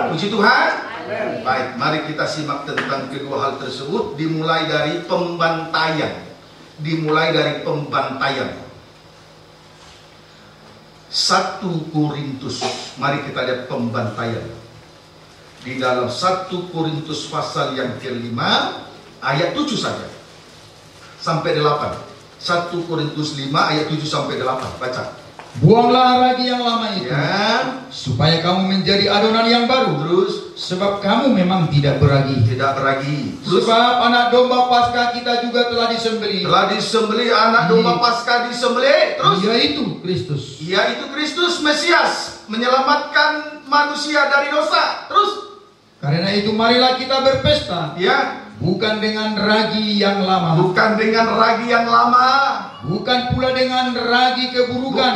[SPEAKER 1] Puji Tuhan. Amen. Baik, mari kita simak tentang kedua hal tersebut. Dimulai dari pembantaian. 1 Korintus, mari kita lihat pembantaian. Di dalam 1 Korintus pasal yang ke-5 ayat 7 saja sampai 8. 1 Korintus 5 ayat 7 sampai 8. Baca.
[SPEAKER 2] Buanglah ragi yang lama itu, supaya kamu menjadi adonan yang baru.
[SPEAKER 1] Terus,
[SPEAKER 2] sebab kamu memang tidak beragi.
[SPEAKER 1] Terus,
[SPEAKER 2] sebab anak domba Paskah kita juga telah disembelih.
[SPEAKER 1] Anak domba Paskah disembelih. Terus,
[SPEAKER 2] yaitu Kristus,
[SPEAKER 1] Mesias, menyelamatkan manusia dari dosa. Terus,
[SPEAKER 2] karena itu marilah kita berpesta. Bukan dengan ragi yang lama. Bukan pula dengan ragi keburukan.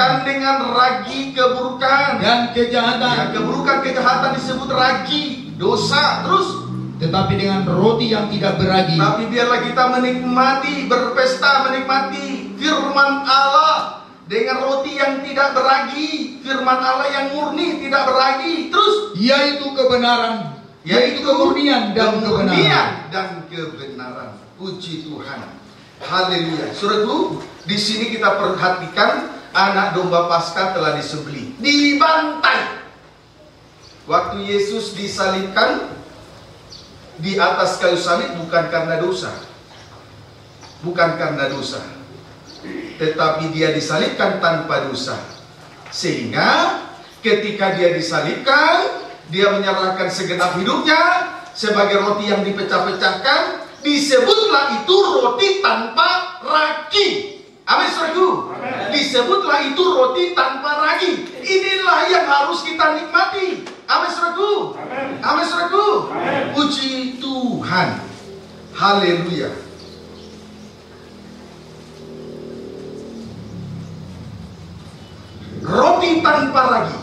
[SPEAKER 2] Dan kejahatan.
[SPEAKER 1] Kejahatan disebut ragi, dosa. Terus,
[SPEAKER 2] tetapi dengan roti yang tidak beragi.
[SPEAKER 1] Tapi biarlah kita menikmati, berpesta menikmati firman Allah dengan roti yang tidak beragi, firman Allah yang murni, tidak beragi. Terus,
[SPEAKER 2] yaitu kebenaran. Yaitu kemurnian dan
[SPEAKER 1] kebenaran. Puji Tuhan. Haleluya. Saudaraku, di sini kita perhatikan anak domba Paskah telah disembelih, dibantai. Waktu Yesus disalibkan di atas kayu salib bukan karena dosa, tetapi dia disalibkan tanpa dosa. Sehingga ketika dia disalibkan, dia menyerahkan segenap hidupnya sebagai roti yang dipecah-pecahkan. Disebutlah itu roti tanpa ragi. Amin, saudaraku. Disebutlah itu roti tanpa ragi. Inilah yang harus kita nikmati. Amin, saudaraku. Amin, saudaraku. Puji Tuhan. Haleluya. Roti tanpa ragi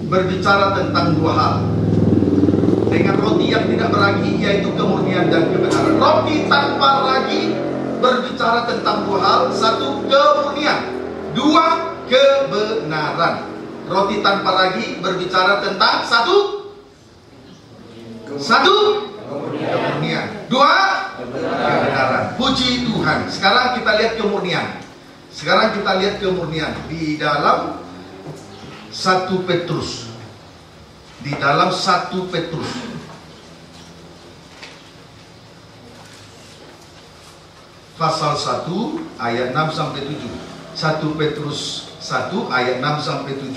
[SPEAKER 1] berbicara tentang dua hal. Dengan roti yang tidak beragi, yaitu kemurnian dan kebenaran. Roti tanpa ragi berbicara tentang dua hal. 1, kemurnian. 2, kebenaran. Roti tanpa ragi berbicara tentang 1, kemurnian. 2, kebenaran. Puji Tuhan. Sekarang kita lihat kemurnian. Di dalam 1 Petrus. Pasal 1 ayat 6 sampai 7. 1 Petrus 1 ayat 6 sampai 7.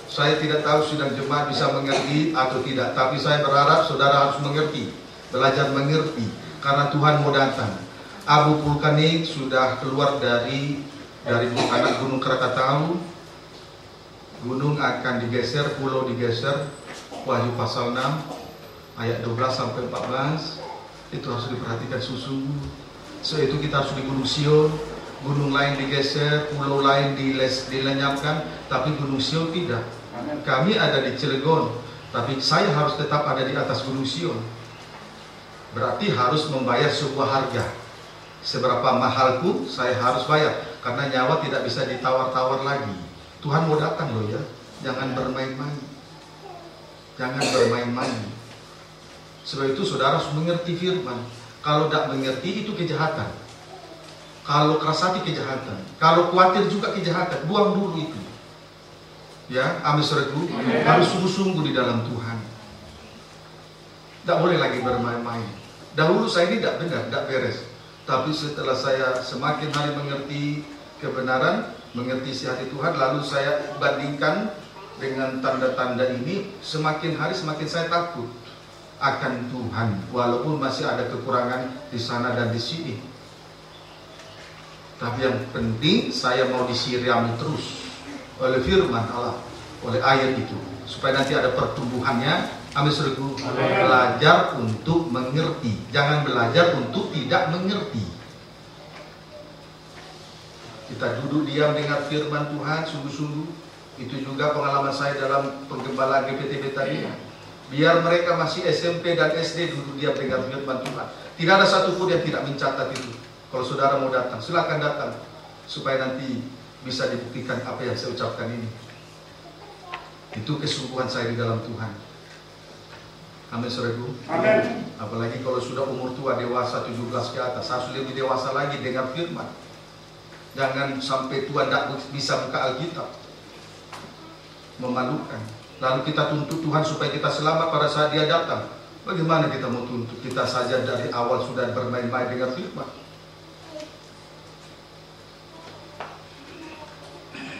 [SPEAKER 1] Saya tidak tahu sidang jemaat bisa mengerti atau tidak, tapi saya berharap saudara harus mengerti, belajar mengerti, karena Tuhan mau datang. Abu vulkanik sudah keluar dari anak Gunung Krakatau. Gunung akan digeser, pulau digeser. Wahyu pasal 6 ayat 12 sampai 14. Itu harus diperhatikan sungguh. So itu kita harus di Gunung Sion. Gunung lain digeser, pulau lain dilenyapkan, tapi Gunung Sion tidak. Kami ada di Cilegon, tapi saya harus tetap ada di atas Gunung Sion. Berarti harus membayar sebuah harga. Seberapa mahal pun saya harus bayar, karena nyawa tidak bisa ditawar-tawar lagi. Tuhan mau datang loh ya. Jangan bermain-main. Sebab itu saudara harus mengerti firman. Kalau tidak mengerti itu kejahatan. Kalau keras hati kejahatan. Kalau khawatir juga kejahatan. Buang dulu itu. Ya, amin saudaraku. Harus sungguh-sungguh di dalam Tuhan. Tidak boleh lagi bermain-main. Dahulu saya ini tidak benar, tidak beres. Tapi setelah saya semakin hari mengerti kebenaran, mengerti isi hati Tuhan, lalu saya bandingkan dengan tanda-tanda ini, semakin hari semakin saya takut akan Tuhan, walaupun masih ada kekurangan di sana dan di sini. Tapi yang penting saya mau disirami terus oleh firman Allah, oleh ayat itu, supaya nanti ada pertumbuhannya. Amin saudaraku. Belajar untuk mengerti, jangan belajar untuk tidak mengerti. Kita duduk diam dengar firman Tuhan sungguh-sungguh. Itu juga pengalaman saya dalam penggembalaan GPTB tadi. Biar mereka masih SMP dan SD dulu dia dengar firman Tuhan. Tidak ada satupun yang tidak mencatat itu. Kalau saudara mau datang, silakan datang. Supaya nanti bisa dibuktikan apa yang saya ucapkan ini. Itu kesungguhan saya di dalam Tuhan. Amin, saudaraku.
[SPEAKER 2] Amin.
[SPEAKER 1] Apalagi kalau sudah umur tua, dewasa 17 ke atas, harus lebih dewasa lagi dengar firman. Jangan sampai tua tidak bisa buka Alkitab. Memalukan. Lalu kita tuntut Tuhan supaya kita selamat pada saat dia datang. Bagaimana kita mau tuntut? Kita saja dari awal sudah bermain-main dengan firman.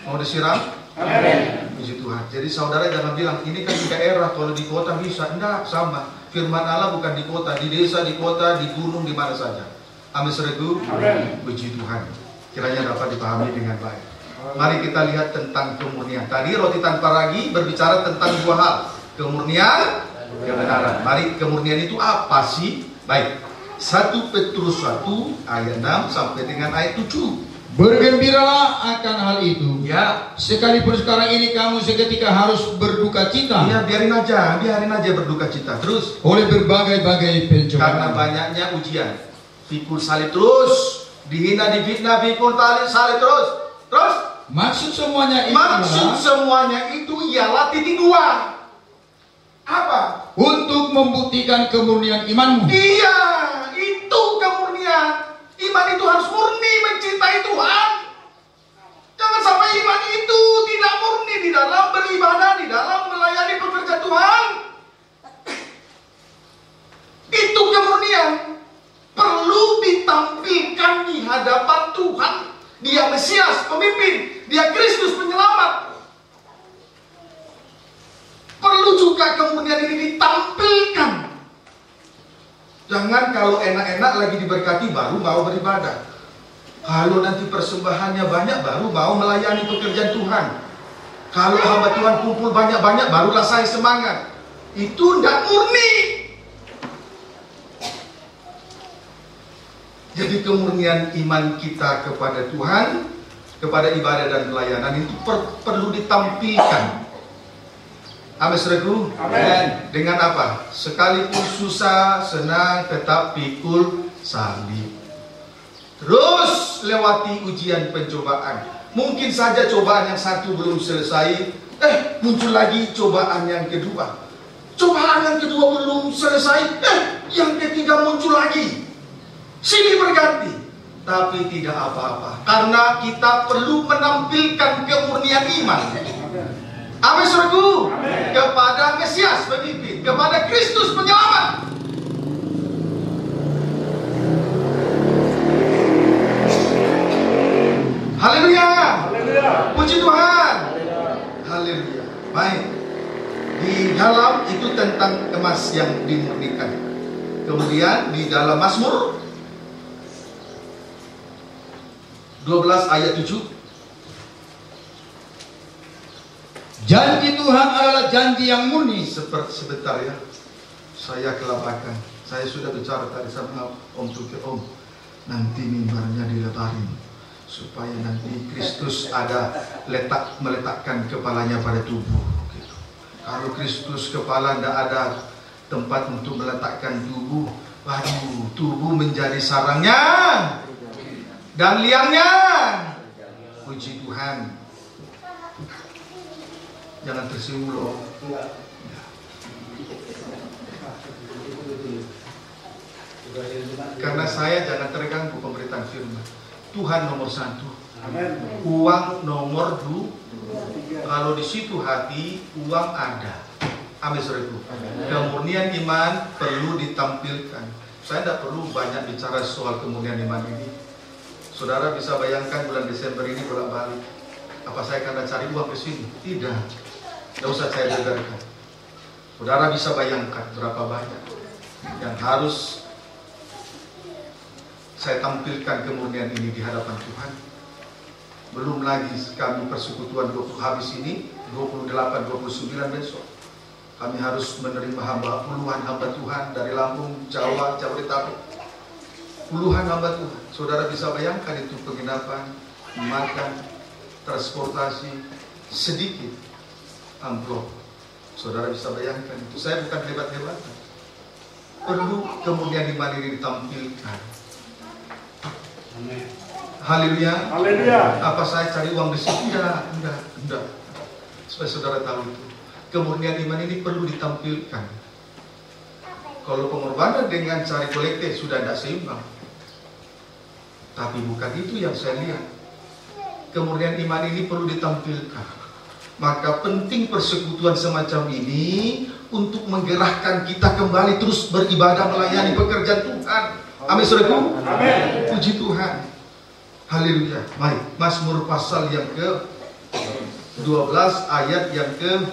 [SPEAKER 1] Mau disiram?
[SPEAKER 2] Amin.
[SPEAKER 1] Puji Tuhan. Jadi saudara jangan bilang ini kan di daerah, kalau di kota bisa. Enggak, sama. Firman Allah bukan di kota, di desa, di kota, di gunung, di mana saja. Amin, saudaraku.
[SPEAKER 2] Amin.
[SPEAKER 1] Puji Tuhan. Kiranya dapat dipahami dengan baik. Mari kita lihat tentang kemurnian. Tadi roti tanpa ragi berbicara tentang dua hal. Kemurnian, kebenaran. Mari, kemurnian itu apa sih? Baik. 1 Petrus 1 ayat 6 sampai dengan ayat 7.
[SPEAKER 2] Bergembiralah akan hal itu.
[SPEAKER 1] Ya.
[SPEAKER 2] Sekalipun sekarang ini kamu seketika harus berduka cita.
[SPEAKER 1] Ya, biarin aja berduka cita. Terus
[SPEAKER 2] Oleh berbagai-bagai pencobaan.
[SPEAKER 1] karena banyaknya ujian. Pikul salib terus, dihina, difitnah, pikul salib terus. Terus
[SPEAKER 2] Maksud semuanya itu
[SPEAKER 1] ialah titik dua. Apa?
[SPEAKER 2] untuk membuktikan kemurnian imanmu.
[SPEAKER 1] Iya, itu kemurnian. Iman itu harus murni mencintai Tuhan. Jangan sampai iman itu tidak murni di dalam beribadah, di dalam melayani pekerjaan Tuhan. Itu kemurnian. Perlu ditampilkan di hadapan Tuhan. Dia Mesias, pemimpin. Dia Kristus, penyelamat. Perlu juga kemurnian ini ditampilkan. Jangan kalau enak-enak lagi diberkati baru mau beribadah. Kalau nanti persembahannya banyak baru mau melayani pekerjaan Tuhan. Kalau hamba Tuhan kumpul banyak-banyak barulah saya semangat. Itu tidak murni. Jadi kemurnian iman kita kepada Tuhan, kepada ibadah dan pelayanan itu perlu ditampilkan. Amin, saudaraku.
[SPEAKER 2] Amin.
[SPEAKER 1] Dengan apa? Sekalipun susah, senang, tetap pikul salib. Terus lewati ujian pencobaan. Mungkin saja cobaan yang satu belum selesai, muncul lagi cobaan yang kedua. Cobaan yang kedua belum selesai, yang ketiga muncul lagi. Silih berganti, tapi tidak apa-apa, karena kita perlu menampilkan kemurnian iman. Amin, saudaraku. Kepada Mesias pemimpin, kepada Kristus penyelamat. Haleluya. Puji Tuhan. Haleluya. Baik. Di dalam itu tentang emas yang dimurnikan. Kemudian di dalam Mazmur 12 ayat 7.
[SPEAKER 2] Janji Tuhan adalah janji yang murni.
[SPEAKER 1] Sebentar ya. Saya kelabakan. Saya sudah bicara tadi sama Om Tuke, Om. Nanti mimbarnya dilebarin supaya nanti Kristus ada meletakkan kepalanya pada tubuh gitu. Kalau Kristus kepala tidak ada tempat untuk meletakkan tubuh, waduh, tubuh menjadi sarangnya dan liangnya. Puji Tuhan. Jangan tersinggung loh. Karena saya jangan terganggu pemberitaan firman. Tuhan nomor 1. Uang nomor 2. Kalau di situ hati, uang ada. Amin, saudaraku. Kemurnian iman perlu ditampilkan. Saya tidak perlu banyak bicara soal kemurnian iman ini. Saudara bisa bayangkan bulan Desember ini bolak-balik. Apa saya akan cari uang ke sini? Tidak. Tidak usah saya beberkan. Saudara bisa bayangkan berapa banyak yang harus saya tampilkan kemurnian ini di hadapan Tuhan. Belum lagi kami persekutuan 20 habis ini, 28, 29 besok. Kami harus menerima puluhan hamba Tuhan dari Lampung, Jawa, Jabodetabek. Puluhan hamba Tuhan. Saudara bisa bayangkan itu penginapan, makan, transportasi, sedikit amplop. Saudara bisa bayangkan itu, saya bukan hebat-hebatan. Perlu kemudian iman ini ditampilkan. Haleluya.
[SPEAKER 2] Haleluya.
[SPEAKER 1] Apa saya cari uang di situ? Enggak. Supaya saudara tahu itu. Kemurnian iman ini perlu ditampilkan. Kalau pengorbanan dengan cari kolektif sudah tidak seimbang. Tapi bukan itu yang saya lihat. Kemurnian iman ini perlu ditampilkan. Maka penting persekutuan semacam ini untuk menggerakkan kita kembali terus beribadah melayani pekerjaan Tuhan. Amin, saudaraku.
[SPEAKER 2] Amin.
[SPEAKER 1] Puji Tuhan. Haleluya. Baik, Mazmur pasal yang ke-12 ayat yang ke-7.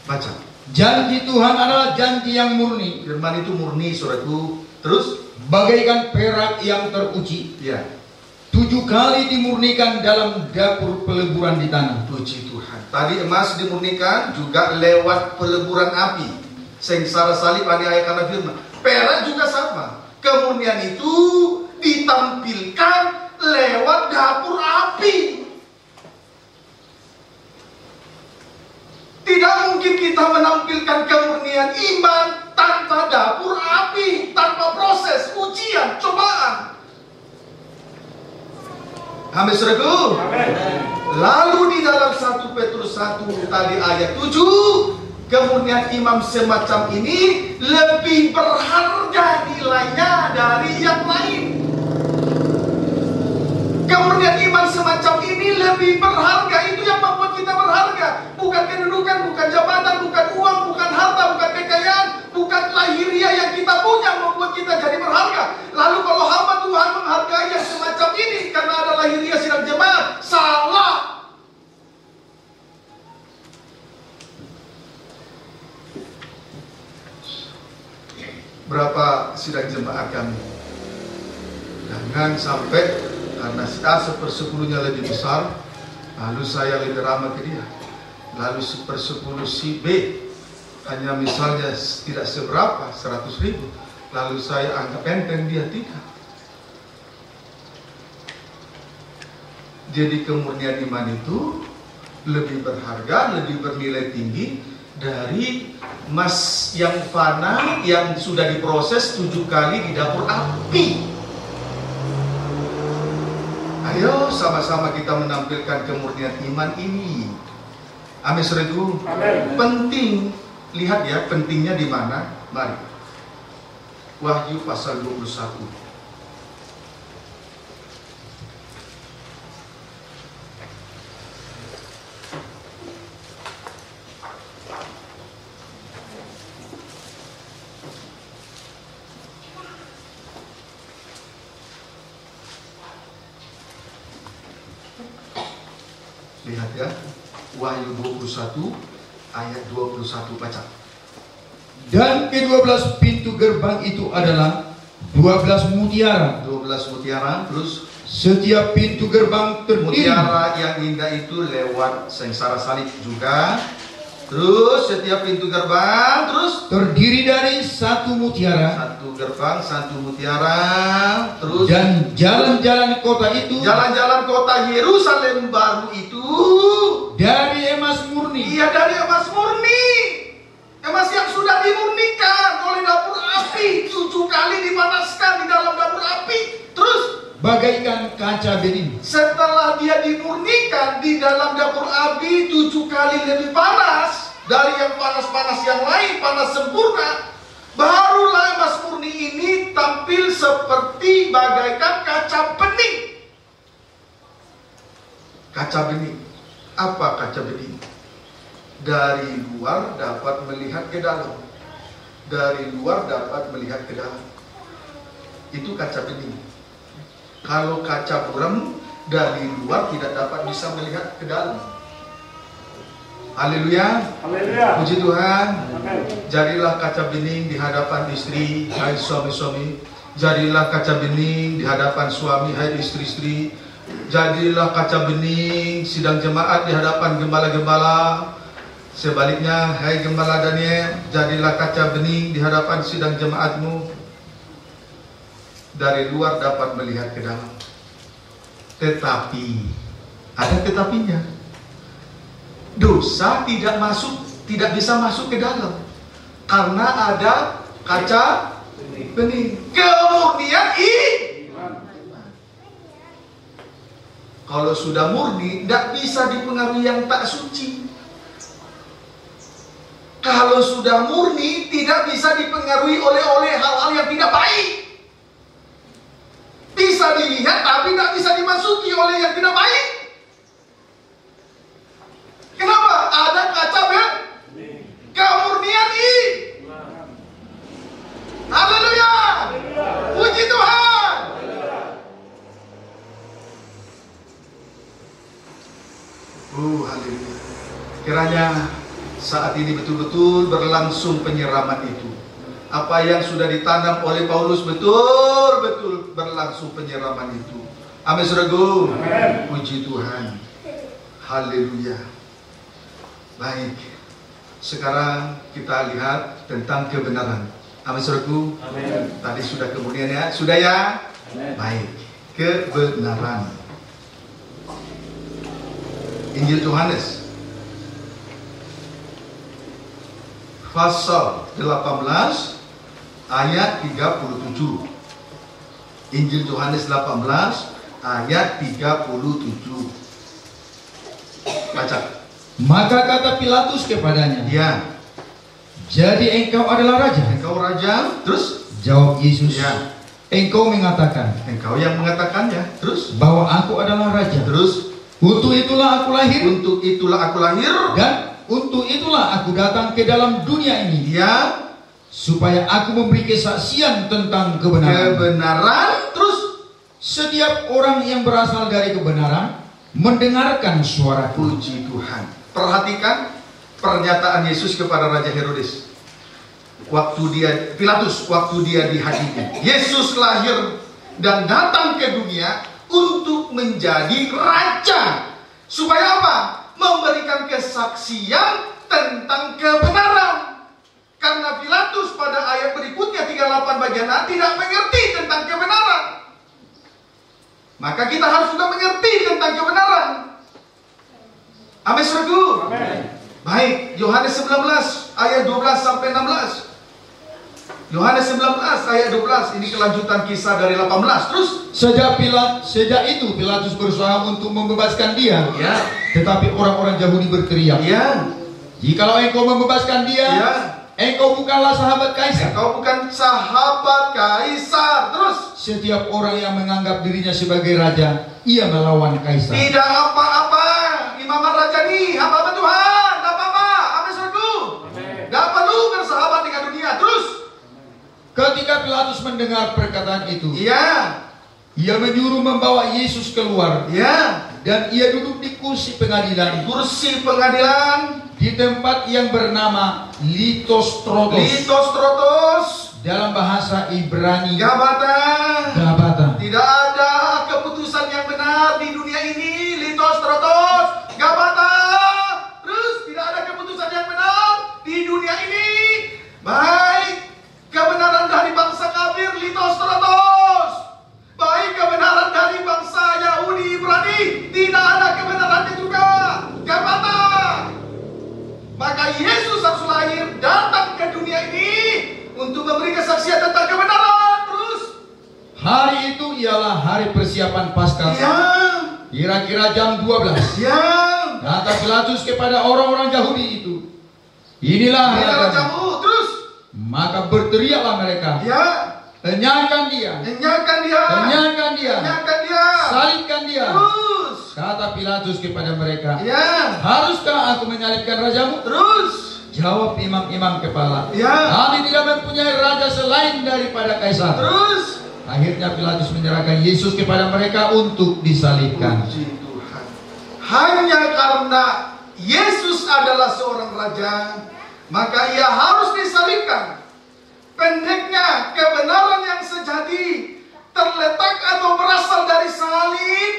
[SPEAKER 1] Baca.
[SPEAKER 2] Janji Tuhan adalah janji yang murni.
[SPEAKER 1] Firman itu murni, saudaraku. Terus
[SPEAKER 2] bagaikan perak yang teruji.
[SPEAKER 1] Ya.
[SPEAKER 2] 7 kali dimurnikan dalam dapur peleburan di tanah.
[SPEAKER 1] Puji Tuhan. Tadi emas dimurnikan juga lewat peleburan api. Sengsara salib aniaya karena firman. Perak juga sama. Kemurnian itu ditampilkan lewat dapur api. Tidak mungkin kita menampilkan kemurnian iman tanpa dapur api, tanpa proses ujian, cobaan. Amin, saudaraku. Lalu di dalam 1 Petrus 1 tadi ayat 7, kemurnian imam semacam ini lebih berharga nilainya dari yang lain. Kemurnian iman semacam ini lebih berharga. Itu yang membuat kita berharga. Bukan kedudukan, bukan jabatan, bukan uang, bukan harta, bukan kekayaan, bukan lahiriah yang kita punya membuat kita jadi berharga. Lalu kalau hamba Tuhan menghargai yang semacam ini karena ada lahiriah sidang jemaat, salah. Berapa sidang jemaat kami? Jangan sampai karena A 1/10-nya lebih besar, lalu saya lebih ramah ke dia. Lalu 1/10 si B hanya misalnya tidak seberapa, 100.000. Lalu saya anggap enteng, dia tidak. Jadi kemurnian iman itu lebih berharga, lebih bernilai tinggi dari emas yang fana yang sudah diproses 7 kali di dapur api. Ayo sama-sama kita menampilkan kemurnian iman ini. Amin, saudaraku. Penting, lihat ya pentingnya di mana. Mari. Wahyu pasal 21. Lihat ya, Wahyu 21 ayat 21, baca.
[SPEAKER 2] Dan ke-12 pintu gerbang itu adalah 12 mutiara.
[SPEAKER 1] 12 mutiara, terus
[SPEAKER 2] setiap pintu gerbang terdiri.
[SPEAKER 1] Mutiara yang indah itu lewat sengsara salib juga. Terus setiap pintu gerbang terus
[SPEAKER 2] terdiri dari 1 mutiara.
[SPEAKER 1] 1 gerbang, 1 mutiara. Terus
[SPEAKER 2] dan jalan-jalan kota itu,
[SPEAKER 1] jalan-jalan kota Yerusalem baru itu
[SPEAKER 2] dari emas murni.
[SPEAKER 1] Iya, dari emas murni. Emas yang sudah dimurnikan oleh dapur api, 7 kali dipanaskan di dalam dapur api. Terus
[SPEAKER 2] bagaikan kaca bening.
[SPEAKER 1] Setelah dia dimurnikan di dalam dapur api 7 kali lebih panas dari yang panas-panas yang lain, panas sempurna, barulah emas murni ini tampil seperti bagaikan kaca bening. Kaca bening. Apa kaca bening? Dari luar dapat melihat ke dalam. Dari luar dapat melihat ke dalam. Itu kaca bening. Kalau kaca buram dari luar tidak dapat bisa melihat ke dalam. Haleluya.
[SPEAKER 2] Haleluya.
[SPEAKER 1] Puji Tuhan.
[SPEAKER 2] Amen.
[SPEAKER 1] Jadilah kaca bening di hadapan istri, hai suami-suami. Jadilah kaca bening di hadapan suami, hai istri-istri. Jadilah kaca bening sidang jemaat di hadapan gembala-gembala. Sebaliknya, hai gembala Daniel, jadilah kaca bening di hadapan sidang jemaatmu. Dari luar dapat melihat ke dalam. Tetapi ada tetapinya. Dosa tidak bisa masuk ke dalam karena ada kaca bening. Kemurnian iman. Kalau sudah murni, tidak bisa dipengaruhi yang tak suci. Kalau sudah murni, tidak bisa dipengaruhi oleh hal-hal yang tidak baik. Bisa dilihat, tapi tidak bisa dimasuki oleh yang tidak baik. Kenapa? Ada kaca bening. Kemurnian iman. Haleluya. Puji Tuhan. Haleluya. Kiranya saat ini betul-betul berlangsung penyiraman itu. Apa yang sudah ditanam oleh Paulus betul-betul berlangsung penyiraman itu. Amin, saudaraku. Puji Tuhan. Haleluya. Baik. Sekarang kita lihat tentang kebenaran. Amin, saudaraku. Tadi sudah kemudian ya. Sudah ya? Baik. Kebenaran. Injil Yohanes pasal 18 ayat 37. Injil Yohanes 18 ayat 37. Baca.
[SPEAKER 2] Maka kata Pilatus kepadanya,
[SPEAKER 1] Ya.
[SPEAKER 2] jadi engkau adalah raja?
[SPEAKER 1] Engkau raja? Terus?
[SPEAKER 2] Jawab Yesus,
[SPEAKER 1] Ya.
[SPEAKER 2] engkau mengatakan.
[SPEAKER 1] Engkau yang mengatakannya. Terus?
[SPEAKER 2] Bahwa aku adalah raja.
[SPEAKER 1] Terus?
[SPEAKER 2] Untuk itulah aku lahir.
[SPEAKER 1] Untuk itulah aku lahir.
[SPEAKER 2] Dan untuk itulah aku datang ke dalam dunia ini.
[SPEAKER 1] Ya.
[SPEAKER 2] Supaya aku memberi kesaksian tentang kebenaran.
[SPEAKER 1] Kebenaran. Terus?
[SPEAKER 2] Setiap orang yang berasal dari kebenaran mendengarkan suaraku.
[SPEAKER 1] Puji Tuhan. Perhatikan pernyataan Yesus kepada Raja Herodes. Pilatus waktu dia dihakimi. Yesus lahir dan datang ke dunia untuk menjadi raja. Supaya apa? Memberikan kesaksian tentang kebenaran. Karena Pilatus pada ayat berikutnya 38 bagian A tidak mengerti tentang kebenaran. Maka kita harus juga mengerti tentang kebenaran. Amin, saudaraku. Baik, Yohanes 19 ayat 12 sampai 16. Yohanes 19 ayat 12. Ini kelanjutan kisah dari 18. Terus
[SPEAKER 2] Sejak itu Pilatus berusaha untuk membebaskan dia.
[SPEAKER 1] Ya.
[SPEAKER 2] Tetapi orang-orang Yahudi berteriak,
[SPEAKER 1] Ya.
[SPEAKER 2] jikalau engkau membebaskan dia,
[SPEAKER 1] Ya.
[SPEAKER 2] engkau bukanlah sahabat kaisar.
[SPEAKER 1] Engkau bukan sahabat kaisar. Terus
[SPEAKER 2] Setiap orang yang menganggap dirinya sebagai raja, ia melawan kaisar.
[SPEAKER 1] tidak apa-apa. Imaman raja nih, hamba Tuhan. Tidak apa-apa. Amin, saudaraku. Tidak perlu bersahabat dengan dunia. Terus
[SPEAKER 2] Ketika Pilatus mendengar perkataan itu,
[SPEAKER 1] iya.
[SPEAKER 2] ia menyuruh membawa Yesus keluar.
[SPEAKER 1] Ya.
[SPEAKER 2] Dan ia duduk di kursi pengadilan.
[SPEAKER 1] Kursi pengadilan
[SPEAKER 2] Di tempat yang bernama Litostrotos.
[SPEAKER 1] Litostrotos.
[SPEAKER 2] Dalam bahasa Ibrani,
[SPEAKER 1] Gabata.
[SPEAKER 2] Gabata.
[SPEAKER 1] Tidak ada keputusan yang benar di dunia ini. Litostrotos. Gabata. Terus tidak ada keputusan yang benar di dunia ini. Baik kebenaran dari bangsa kafir, Litostrotos. Baik kebenaran dari bangsa Yahudi, Ibrani, tidak ada kebenarannya juga. Gabata. Maka Yesus harus lahir, datang ke dunia ini untuk memberi kesaksian tentang kebenaran. Terus
[SPEAKER 2] Hari itu ialah hari persiapan Paskah.
[SPEAKER 1] ya.
[SPEAKER 2] Kira-kira jam 12.
[SPEAKER 1] Ya.
[SPEAKER 2] Kata Pilatus kepada orang-orang Yahudi itu, inilah rajamu.
[SPEAKER 1] Rajamu. Terus
[SPEAKER 2] Maka berteriaklah mereka,
[SPEAKER 1] ya.
[SPEAKER 2] enyahkan dia,
[SPEAKER 1] Enyahkan dia.
[SPEAKER 2] enyahkan dia,
[SPEAKER 1] Enyahkan dia.
[SPEAKER 2] salibkan dia.
[SPEAKER 1] Terus
[SPEAKER 2] Kata Pilatus kepada mereka,
[SPEAKER 1] ya.
[SPEAKER 2] haruskah aku menyalibkan rajamu?
[SPEAKER 1] Terus
[SPEAKER 2] Jawab imam-imam kepala,
[SPEAKER 1] ya.
[SPEAKER 2] kami tidak mempunyai raja selain daripada kaisar.
[SPEAKER 1] Terus
[SPEAKER 2] Akhirnya Pilatus menyerahkan Yesus kepada mereka untuk disalibkan.
[SPEAKER 1] puji Tuhan. Hanya karena Yesus adalah seorang raja, maka ia harus disalibkan. Pendeknya, kebenaran yang sejati terletak atau berasal dari salib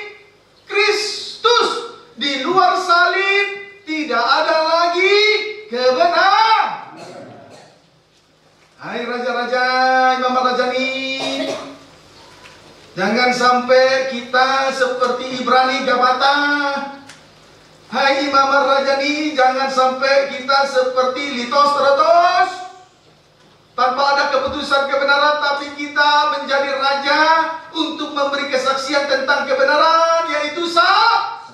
[SPEAKER 1] Kristus. Di luar salib tidak ada lagi kebenaran. Hai raja-raja, imam raja nih, jangan sampai kita kita seperti Ibrani Gabata. Hai Imam Rajani, jangan sampai kita seperti Litostrotos, tanpa ada keputusan kebenaran, tapi kita menjadi raja untuk memberi kesaksian tentang kebenaran, yaitu salib.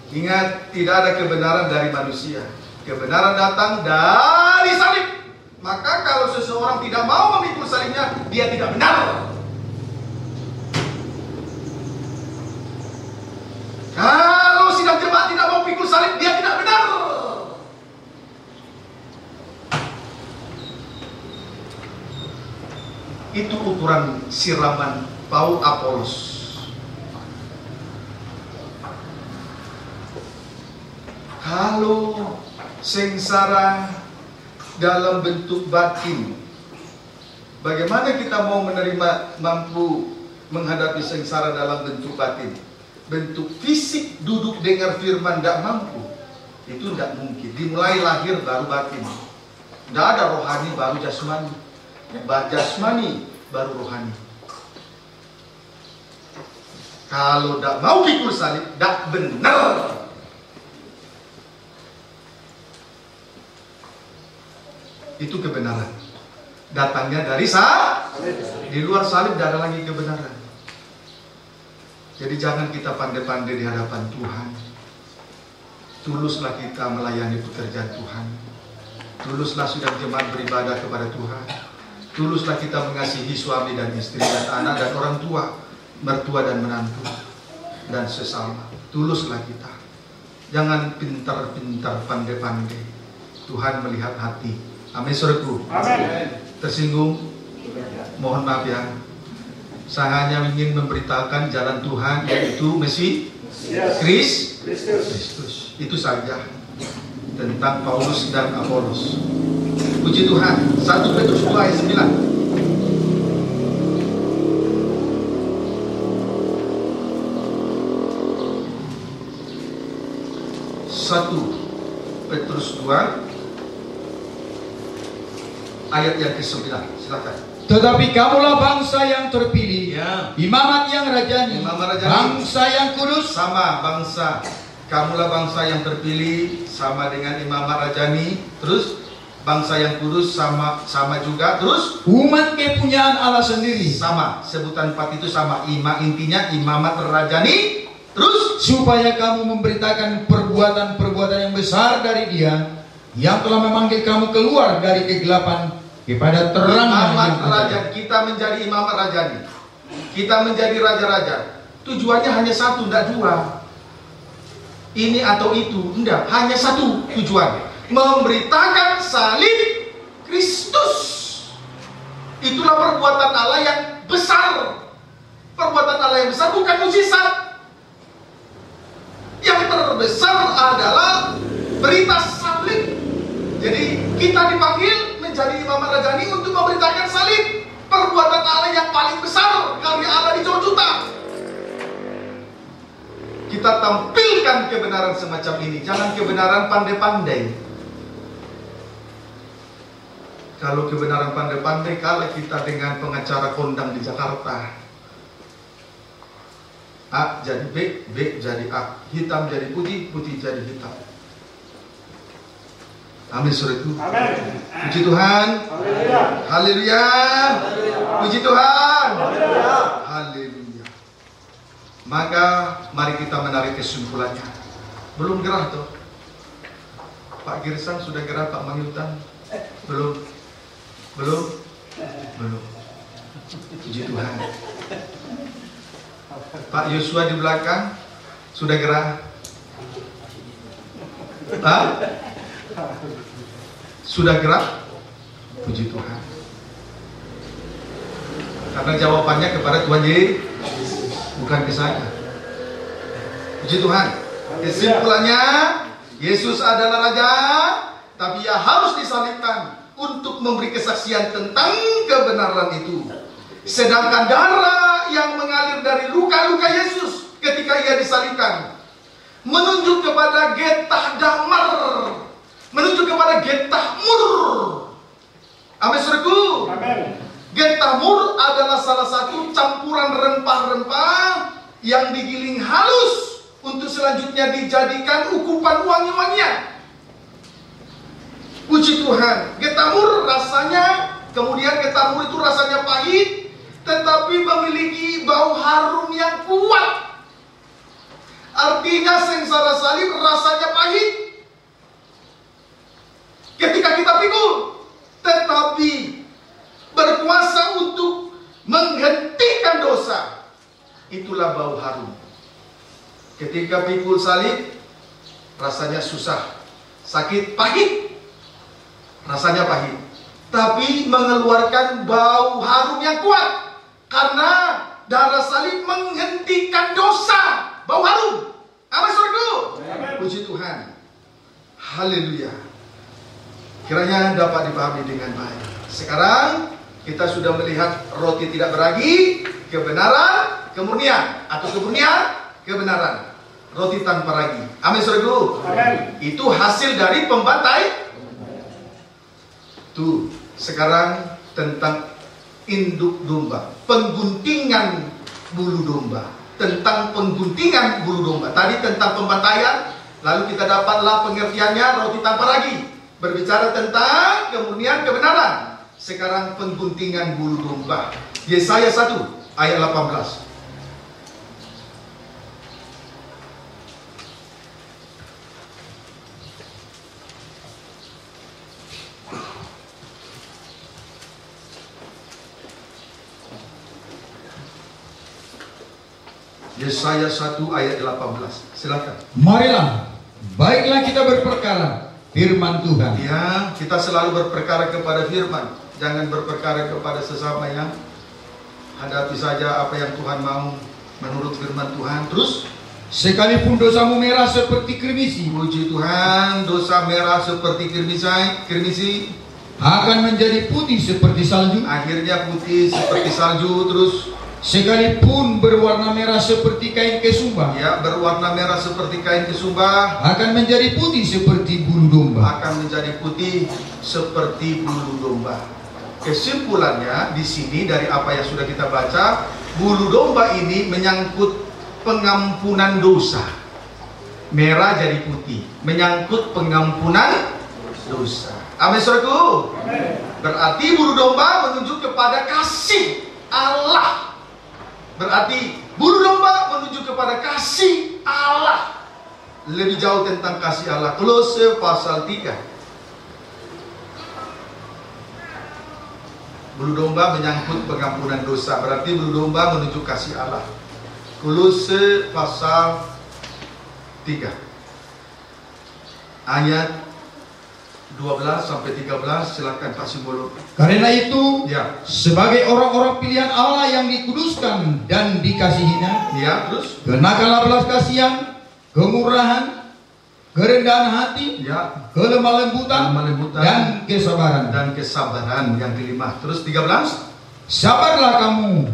[SPEAKER 1] Ingat, tidak ada kebenaran dari manusia. Kebenaran datang dari salib. Maka kalau seseorang tidak mau memikul salibnya, dia tidak benar. Kalau sidang jemaat tidak mau pikul salib, dia tidak benar. Itu ukuran siraman Paul Apolos. Kalau sengsara dalam bentuk batin, bagaimana kita mau mampu menghadapi sengsara dalam bentuk batin? Bentuk fisik, duduk dengar firman, tidak mampu. Itu tidak mungkin. Dimulai lahir baru batin. Tidak ada rohani baru jasmani. Jasmani baru rohani. Kalau tidak mau pikul salib, tidak benar. Itu kebenaran. Datangnya dari salib. Di luar salib tidak ada lagi kebenaran. Jadi jangan kita pandai-pandai di hadapan Tuhan. Tuluslah kita melayani pekerjaan Tuhan. Tuluslah sudah jemaat beribadah kepada Tuhan. Tuluslah kita mengasihi suami dan istri dan anak dan orang tua, mertua dan menantu, dan sesama. Tuluslah kita. Jangan pintar-pintar, pandai-pandai. Tuhan melihat hati. Amin, saudaraku.
[SPEAKER 2] Amin.
[SPEAKER 1] Tersinggung? Mohon maaf ya. Saya hanya ingin memberitakan jalan Tuhan, yaitu Kristus. Itu saja tentang Paulus dan Apolos. Puji Tuhan. 1 Petrus 2 ayat 9. 1 Petrus 2 ayat yang ke-9. Silakan.
[SPEAKER 2] Tetapi kamulah bangsa yang terpilih, ya. Imamat yang rajani, bangsa yang kudus.
[SPEAKER 1] Sama bangsa. Kamulah bangsa yang terpilih, sama dengan imamat rajani. Terus bangsa yang kudus, sama juga. Terus
[SPEAKER 2] umat kepunyaan Allah sendiri.
[SPEAKER 1] Sama, sebutan 4 itu sama. Intinya imamat rajani. Terus
[SPEAKER 2] supaya kamu memberitakan perbuatan-perbuatan yang besar dari Dia yang telah memanggil kamu keluar dari kegelapan kepada terang.
[SPEAKER 1] Imamat rajani. Kita menjadi imamat rajani. Kita menjadi raja-raja. Tujuannya hanya satu, tidak dua. Ini atau itu, tidak. Hanya satu tujuan. Memberitakan salib Kristus. Itulah perbuatan Allah yang besar. Perbuatan Allah yang besar bukan mukjizat. Yang terbesar adalah berita salib. Jadi kita dipanggil menjadi imamat rajani untuk memberitakan salib, perbuatan Allah yang paling besar, karya Allah di juta. Kita tampilkan kebenaran semacam ini. Jangan kebenaran pandai-pandai. Kalau kebenaran pandai-pandai, kalah kita dengan pengacara kondang di Jakarta. A jadi B, B jadi A, hitam jadi putih, putih jadi hitam. Amin, saudaraku.
[SPEAKER 2] Amin.
[SPEAKER 1] Puji Tuhan. Haleluya. Puji Tuhan. Haleluya. Maka mari kita menarik kesimpulannya. Belum gerah tuh. Pak Girsang sudah gerah, Pak Mangyutan? Belum. Puji Tuhan. Pak Yosua di belakang sudah gerah? Sudah gerak? Puji Tuhan. Karena jawabannya kepada Tuhan Yesus, bukan ke saya. Puji Tuhan. Kesimpulannya, Yesus adalah Raja, tapi Ia harus disalibkan untuk memberi kesaksian tentang kebenaran itu. Sedangkan darah yang mengalir dari luka-luka Yesus ketika Ia disalibkan menunjuk kepada getah damar, menunjuk kepada getah mur. Amin, saudaraku. Getamur adalah salah satu campuran rempah-rempah yang digiling halus untuk selanjutnya dijadikan ukupan wangi-wangian. Puji Tuhan. Getamur rasanya, kemudian getamur itu rasanya pahit, tetapi memiliki bau harum yang kuat. Artinya sengsara salib rasanya pahit ketika kita pikul, tetapi berkuasa untuk menghentikan dosa. Itulah bau harum. Ketika pikul salib rasanya susah, sakit, pahit, rasanya pahit, tapi mengeluarkan bau harum yang kuat karena darah salib menghentikan dosa. Bau harum. Amin, saudaraku. Puji Tuhan. Haleluya. Kiranya dapat dipahami dengan baik. Sekarang kita sudah melihat roti tidak beragi, kebenaran, kemurnian, atau kemurnian, kebenaran. Roti tanpa ragi. Amin, saudaraku. Itu hasil dari pembantai. Tuh, sekarang tentang induk domba, pengguntingan bulu domba. Tentang pengguntingan bulu domba. Tadi tentang pembantaian, lalu kita dapatlah pengertiannya roti tanpa ragi. Berbicara tentang kemurnian kebenaran. Sekarang pengguntingan bulu domba. Yesaya 1 ayat 18. Yesaya 1 ayat 18. Silakan.
[SPEAKER 2] Marilah, baiklah kita berperkara firman Tuhan.
[SPEAKER 1] Ya, kita selalu berperkara kepada firman. Jangan berperkara kepada sesama yang hadapi saja apa yang Tuhan mau menurut firman Tuhan. Terus,
[SPEAKER 2] sekalipun dosamu merah seperti kirmisi,
[SPEAKER 1] puji Tuhan, dosa merah seperti kirmisi
[SPEAKER 2] akan menjadi putih seperti salju.
[SPEAKER 1] Akhirnya putih seperti salju. Terus,
[SPEAKER 2] sekalipun berwarna merah seperti kain kesumba,
[SPEAKER 1] ya, berwarna merah seperti kain kesumba,
[SPEAKER 2] akan menjadi putih seperti bulu domba.
[SPEAKER 1] Akan menjadi putih seperti bulu domba. Kesimpulannya di sini dari apa yang sudah kita baca, bulu domba ini menyangkut pengampunan dosa. Merah jadi putih, menyangkut pengampunan dosa. Amin, saudaraku. Berarti bulu domba menunjuk kepada kasih Allah. Berarti bulu domba menuju kepada kasih Allah. Lebih jauh tentang kasih Allah. Kolose pasal 3. Bulu domba menyangkut pengampunan dosa. Berarti bulu domba menuju kasih Allah. Kolose pasal 3 ayat 12 sampai 13. Silakan Pak Simbolo.
[SPEAKER 2] Karena itu,
[SPEAKER 1] ya,
[SPEAKER 2] sebagai orang-orang pilihan Allah yang dikuduskan dan dikasihinya,
[SPEAKER 1] ya, terus
[SPEAKER 2] kenakanlah belas kasihan, kemurahan, kerendahan hati,
[SPEAKER 1] ya,
[SPEAKER 2] kelemah lembutan, dan kesabaran.
[SPEAKER 1] Dan kesabaran yang kelima. Terus 13.
[SPEAKER 2] Sabarlah kamu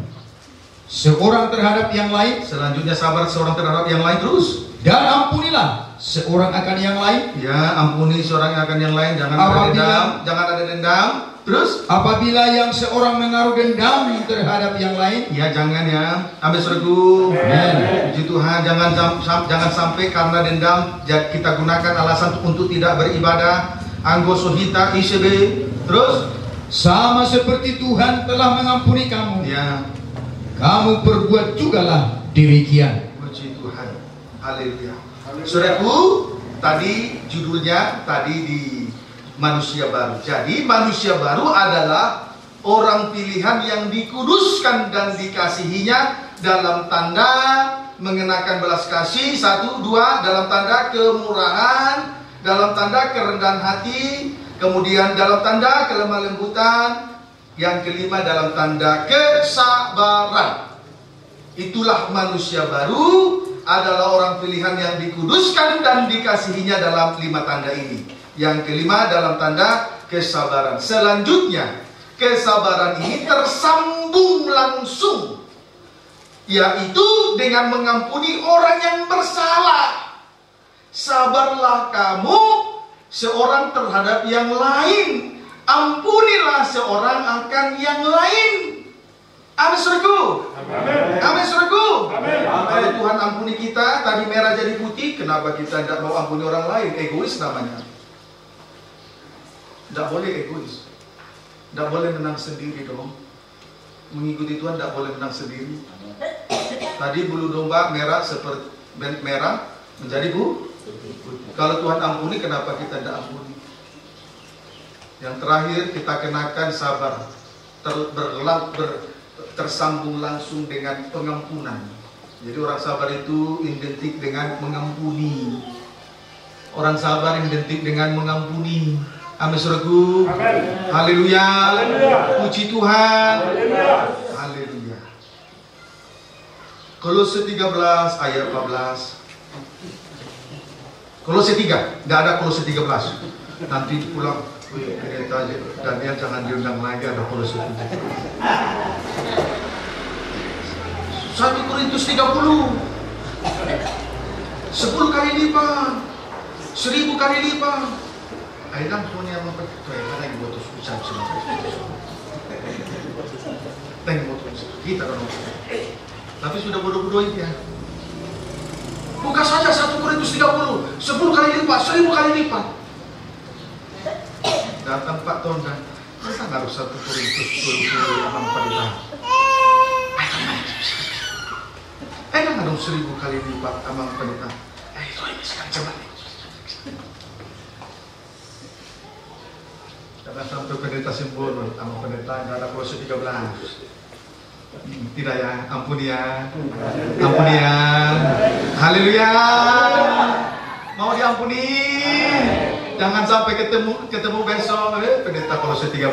[SPEAKER 2] seorang terhadap yang lain.
[SPEAKER 1] Selanjutnya sabar seorang terhadap yang lain. Terus,
[SPEAKER 2] dan ampunilah seorang akan yang lain.
[SPEAKER 1] Ya, ampuni seorang akan yang lain. Jangan ada dendam. Jangan ada dendam. Terus,
[SPEAKER 2] apabila yang seorang menaruh dendam terhadap yang lain,
[SPEAKER 1] ya jangan ya. Ambil sergu. Puji Tuhan. Jangan sampai karena dendam kita gunakan alasan untuk tidak beribadah. Anggosohita ICB. Terus,
[SPEAKER 2] sama seperti Tuhan telah mengampuni kamu,
[SPEAKER 1] ya,
[SPEAKER 2] kamu perbuat jugalah demikian.
[SPEAKER 1] Puji Tuhan. Haleluya. Saudaraku, tadi judulnya tadi di manusia baru. Jadi manusia baru adalah orang pilihan yang dikuduskan dan dikasihinya dalam tanda mengenakan belas kasih. 1, 2, dalam tanda kemurahan, dalam tanda kerendahan hati, kemudian dalam tanda kelemah lembutan, yang kelima dalam tanda kesabaran. Itulah manusia baru, adalah orang pilihan yang dikuduskan dan dikasihinya dalam 5 tanda ini. Yang kelima dalam tanda kesabaran. Selanjutnya, kesabaran ini tersambung langsung, yaitu dengan mengampuni orang yang bersalah. Sabarlah kamu seorang terhadap yang lain. ampunilah seorang akan yang lain. Amin, saudaraku. Amin, saudaraku. Kalau Tuhan ampuni kita, tadi merah jadi putih, kenapa kita tidak mau ampuni orang lain? Egois namanya. Tidak boleh egois. Tidak boleh menang sendiri dong. Mengikuti Tuhan tidak boleh menang sendiri. Tadi bulu domba merah seperti merah menjadi putih. Kalau Tuhan ampuni, kenapa kita tidak ampuni? Yang terakhir kita kenakan sabar, tersambung langsung dengan pengampunan. Jadi orang sabar itu identik dengan mengampuni. Orang sabar identik dengan mengampuni. Amin, saudaraku. Haleluya. Puji Tuhan. Haleluya. Kolose 13 ayat 14. Kolose 3, tidak ada Kolose 13. Nanti pulang, pendeta Daniel jangan diundang lagi, ada Kolose 3. 1 Korintus 30. 10 kali lipat, 1000 kali lipat. Ayo punya apa? Tuh, lagi buat ucap semua. Tengok motor kita kan. Tapi sudah bodoh-bodoh itu ya. Buka saja 1 Korintus 30, 10 kali lipat, 1000 kali lipat. Datang Pak Tonda, masa harus 1 Korintus 10 abang pendeta. Kan harus 1000 kali lipat abang pendeta. Itu ini sekarang coba nih. Jangan sampai pendeta sembunyi, abang pendeta nggak ada Kolose 13. Tidak ya, ampuni ya. Ampuni ya. Haleluya. Mau diampuni. Jangan sampai ketemu besok pendeta Kolose 13.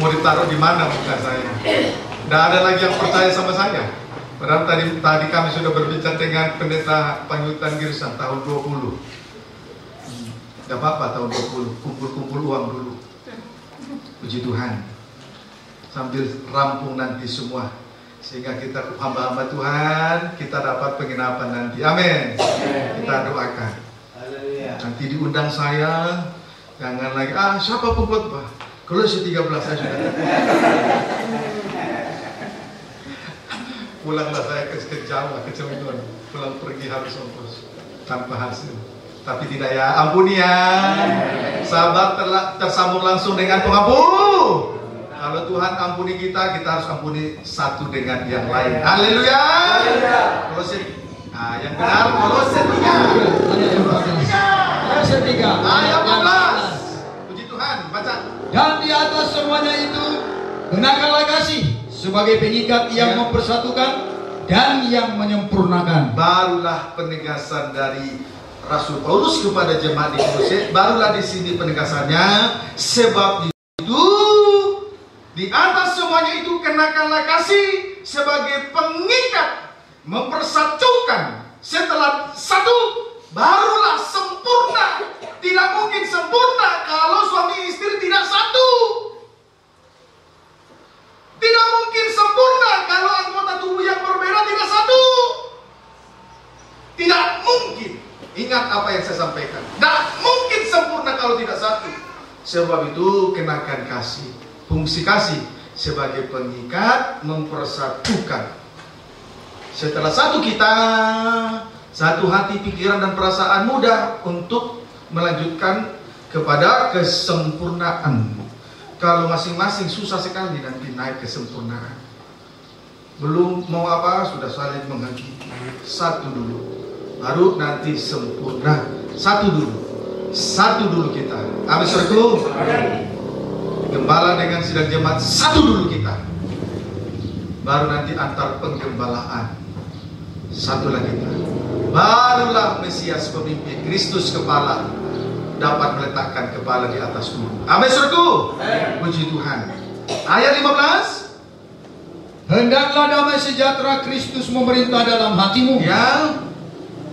[SPEAKER 1] Mau ditaruh di mana muka saya? Tidak ada lagi yang percaya sama saya. Padahal tadi kami sudah berbicara dengan pendeta Panyutan Girsan tahun 20. Gak apa-apa tahun 20, kumpul-kumpul uang dulu. Puji Tuhan. Sambil rampung nanti semua, sehingga kita hamba-hamba Tuhan, kita dapat penginapan nanti. Amin. Kita doakan. Nanti diundang saya, jangan lagi siapa pengkhotbah? Kolose 13 saya sudah. Pulanglah saya ke Jawa, ke Cilegon. Pulang pergi habis ongkos tanpa hasil. Tapi tidak ya, ampuni ya. Sabar tersambung langsung dengan pengampun. Kalau Tuhan ampuni kita harus ampuni satu dengan yang lain. Haleluya. Kolose. Yang benar Kolose 3.
[SPEAKER 2] Kolose 3
[SPEAKER 1] ayat 14. Puji Tuhan, baca.
[SPEAKER 2] Dan di atas semuanya itu kenakanlah kasih sebagai pengikat yang mempersatukan dan yang menyempurnakan.
[SPEAKER 1] Barulah penegasan dari Rasul Paulus kepada jemaat di Kolose. Barulah di sini penegasannya. Sebab itu di atas semuanya itu kenakanlah kasih sebagai pengikat, mempersatukan. Setelah satu, barulah sempurna. Tidak mungkin sempurna kalau suami istri tidak satu. Tidak mungkin sempurna kalau anggota tubuh yang berbeda tidak satu. Tidak mungkin. Ingat apa yang saya sampaikan. Tidak mungkin sempurna kalau tidak satu. Sebab itu kenakan kasih. Fungsi kasih sebagai pengikat, mempersatukan. Setelah satu kita, satu hati, pikiran dan perasaan, mudah untuk melanjutkan kepada kesempurnaan. Kalau masing-masing susah sekali nanti naik kesempurnaan. Belum mau apa sudah saling menghakimi. Satu dulu, baru nanti sempurna. Satu dulu kita. Amin, saudaraku. Gembala dengan sidang jemaat satu dulu kita. Baru nanti antar penggembalaan satulah kita. Barulah Mesias pemimpin, Kristus kepala, dapat meletakkan kepala di atas tubuh. Amin, saudaraku. Puji Tuhan. Ayat 15.
[SPEAKER 2] Hendaklah damai sejahtera Kristus memerintah dalam hatimu.
[SPEAKER 1] Ya.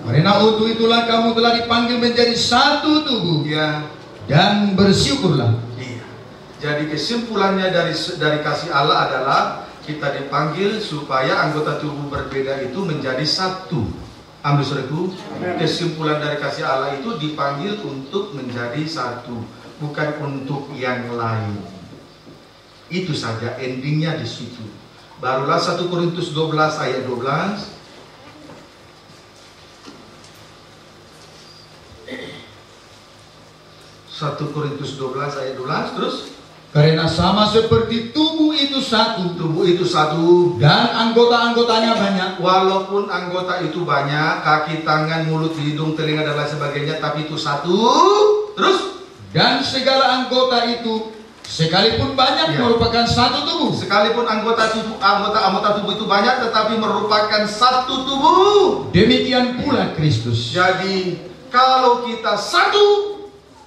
[SPEAKER 2] Karena untuk itulah kamu telah dipanggil menjadi satu tubuh.
[SPEAKER 1] Ya.
[SPEAKER 2] Dan bersyukurlah.
[SPEAKER 1] Iya. Jadi kesimpulannya dari kasih Allah adalah kita dipanggil supaya anggota tubuh berbeda itu menjadi satu. Amin saudaraku. Kesimpulan dari kasih Allah itu dipanggil untuk menjadi satu, bukan untuk yang lain. Itu saja, endingnya di situ. Barulah 1 Korintus 12 ayat 12. 1 Korintus 12 ayat 12 terus.
[SPEAKER 2] Karena sama seperti tubuh itu satu.
[SPEAKER 1] Tubuh itu satu.
[SPEAKER 2] Dan anggota-anggotanya banyak.
[SPEAKER 1] Walaupun anggota itu banyak, kaki, tangan, mulut, hidung, telinga dan lain sebagainya, tapi itu satu. Terus.
[SPEAKER 2] Dan segala anggota itu sekalipun banyak merupakan satu tubuh.
[SPEAKER 1] Sekalipun anggota tubuh itu banyak, tetapi merupakan satu tubuh.
[SPEAKER 2] Demikian pula Kristus.
[SPEAKER 1] Jadi kalau kita satu,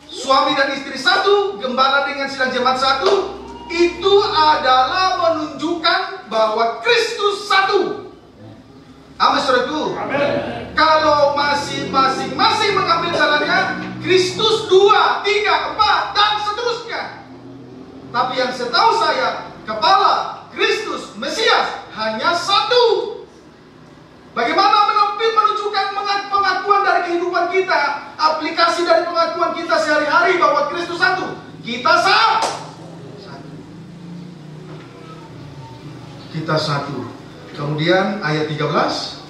[SPEAKER 1] suami dan istri satu, gembala dengan sidang jemaat satu, itu adalah menunjukkan bahwa Kristus satu. Amin saudaraku. Kalau masing-masing mengambil jalannya, Kristus 2, 3, 4 dan seterusnya. Tapi yang setahu saya, kepala Kristus Mesias hanya satu. Bagaimana menunjukkan pengakuan dari kehidupan kita, aplikasi dari pengakuan kita sehari-hari bahwa Kristus satu. Kita satu. Kita satu. Kemudian ayat 13.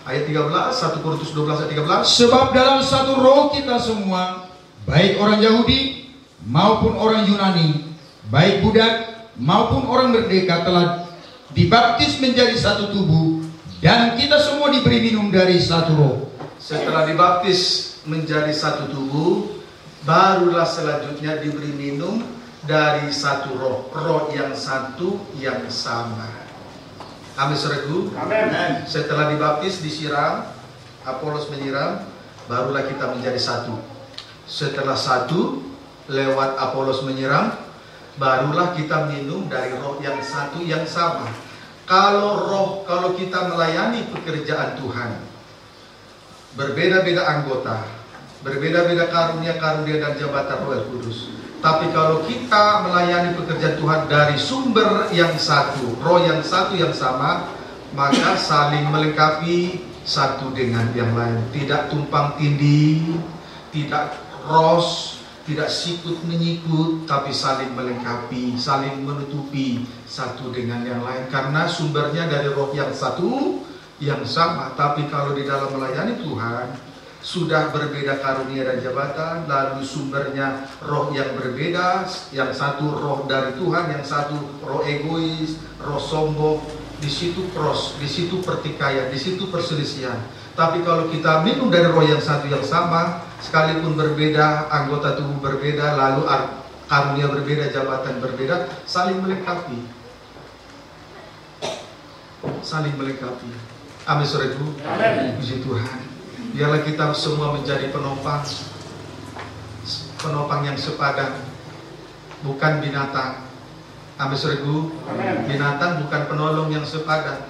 [SPEAKER 1] Ayat 13, 1 Korintus 12 ayat 13.
[SPEAKER 2] Sebab dalam satu roh kita semua, baik orang Yahudi maupun orang Yunani, baik budak maupun orang merdeka, telah dibaptis menjadi satu tubuh, dan kita semua diberi minum dari satu roh.
[SPEAKER 1] Setelah dibaptis menjadi satu tubuh, barulah selanjutnya diberi minum dari satu roh. Roh yang satu, yang sama. Amin saudaraku.
[SPEAKER 2] Amin.
[SPEAKER 1] Setelah dibaptis, disiram, Apolos menyiram, barulah kita menjadi satu. Setelah satu, lewat Apolos menyiram, barulah kita minum dari roh yang satu, yang sama. Kalau kita melayani pekerjaan Tuhan, berbeda-beda anggota, berbeda-beda karunia dan jabatan Roh Kudus. Tapi kalau kita melayani pekerjaan Tuhan dari sumber yang satu, roh yang satu, yang sama, maka saling melengkapi satu dengan yang lain. Tidak tumpang tindih, tidak cross, tidak sikut menyikut, tapi saling melengkapi, saling menutupi satu dengan yang lain. Karena sumbernya dari roh yang satu, yang sama. Tapi kalau di dalam melayani Tuhan, sudah berbeda karunia dan jabatan, lalu sumbernya roh yang berbeda. Yang satu roh dari Tuhan, yang satu roh egois, roh sombong. Di situ cross, di situ pertikaian, di situ perselisihan. Tapi kalau kita minum dari roh yang satu, yang sama, sekalipun berbeda, anggota tubuh berbeda, lalu karunia berbeda, jabatan berbeda, saling melengkapi. Saling melengkapi. Amin saudaraku. Puji Tuhan. Biarlah kita semua menjadi penopang yang sepadan, bukan binatang. Amin saudaraku. Binatang bukan penolong yang sepadan.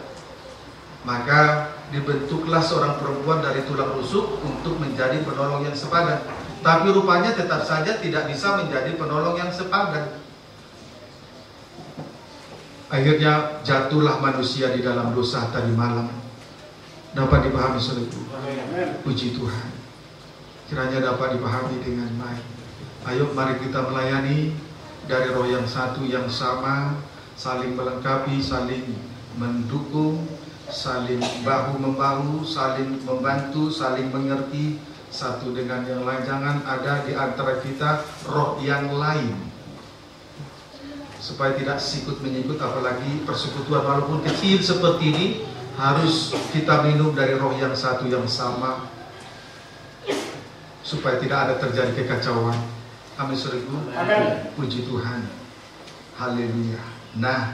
[SPEAKER 1] Maka dibentuklah seorang perempuan dari tulang rusuk untuk menjadi penolong yang sepadan. Tapi rupanya tetap saja tidak bisa menjadi penolong yang sepadan. Akhirnya jatuhlah manusia di dalam dosa tadi malam. Dapat dipahami saudaraku. Puji Tuhan. Kiranya dapat dipahami dengan baik. Ayo mari kita melayani dari roh yang satu, yang sama, saling melengkapi, saling mendukung, saling bahu-membahu, saling membantu, saling mengerti satu dengan yang lain. Jangan ada di antara kita roh yang lain, supaya tidak sikut menyikut. Apalagi persekutuan walaupun kecil seperti ini, harus kita minum dari roh yang satu, yang sama, supaya tidak ada terjadi kekacauan. Amin saudaraku. Puji Tuhan. Haleluya. Nah,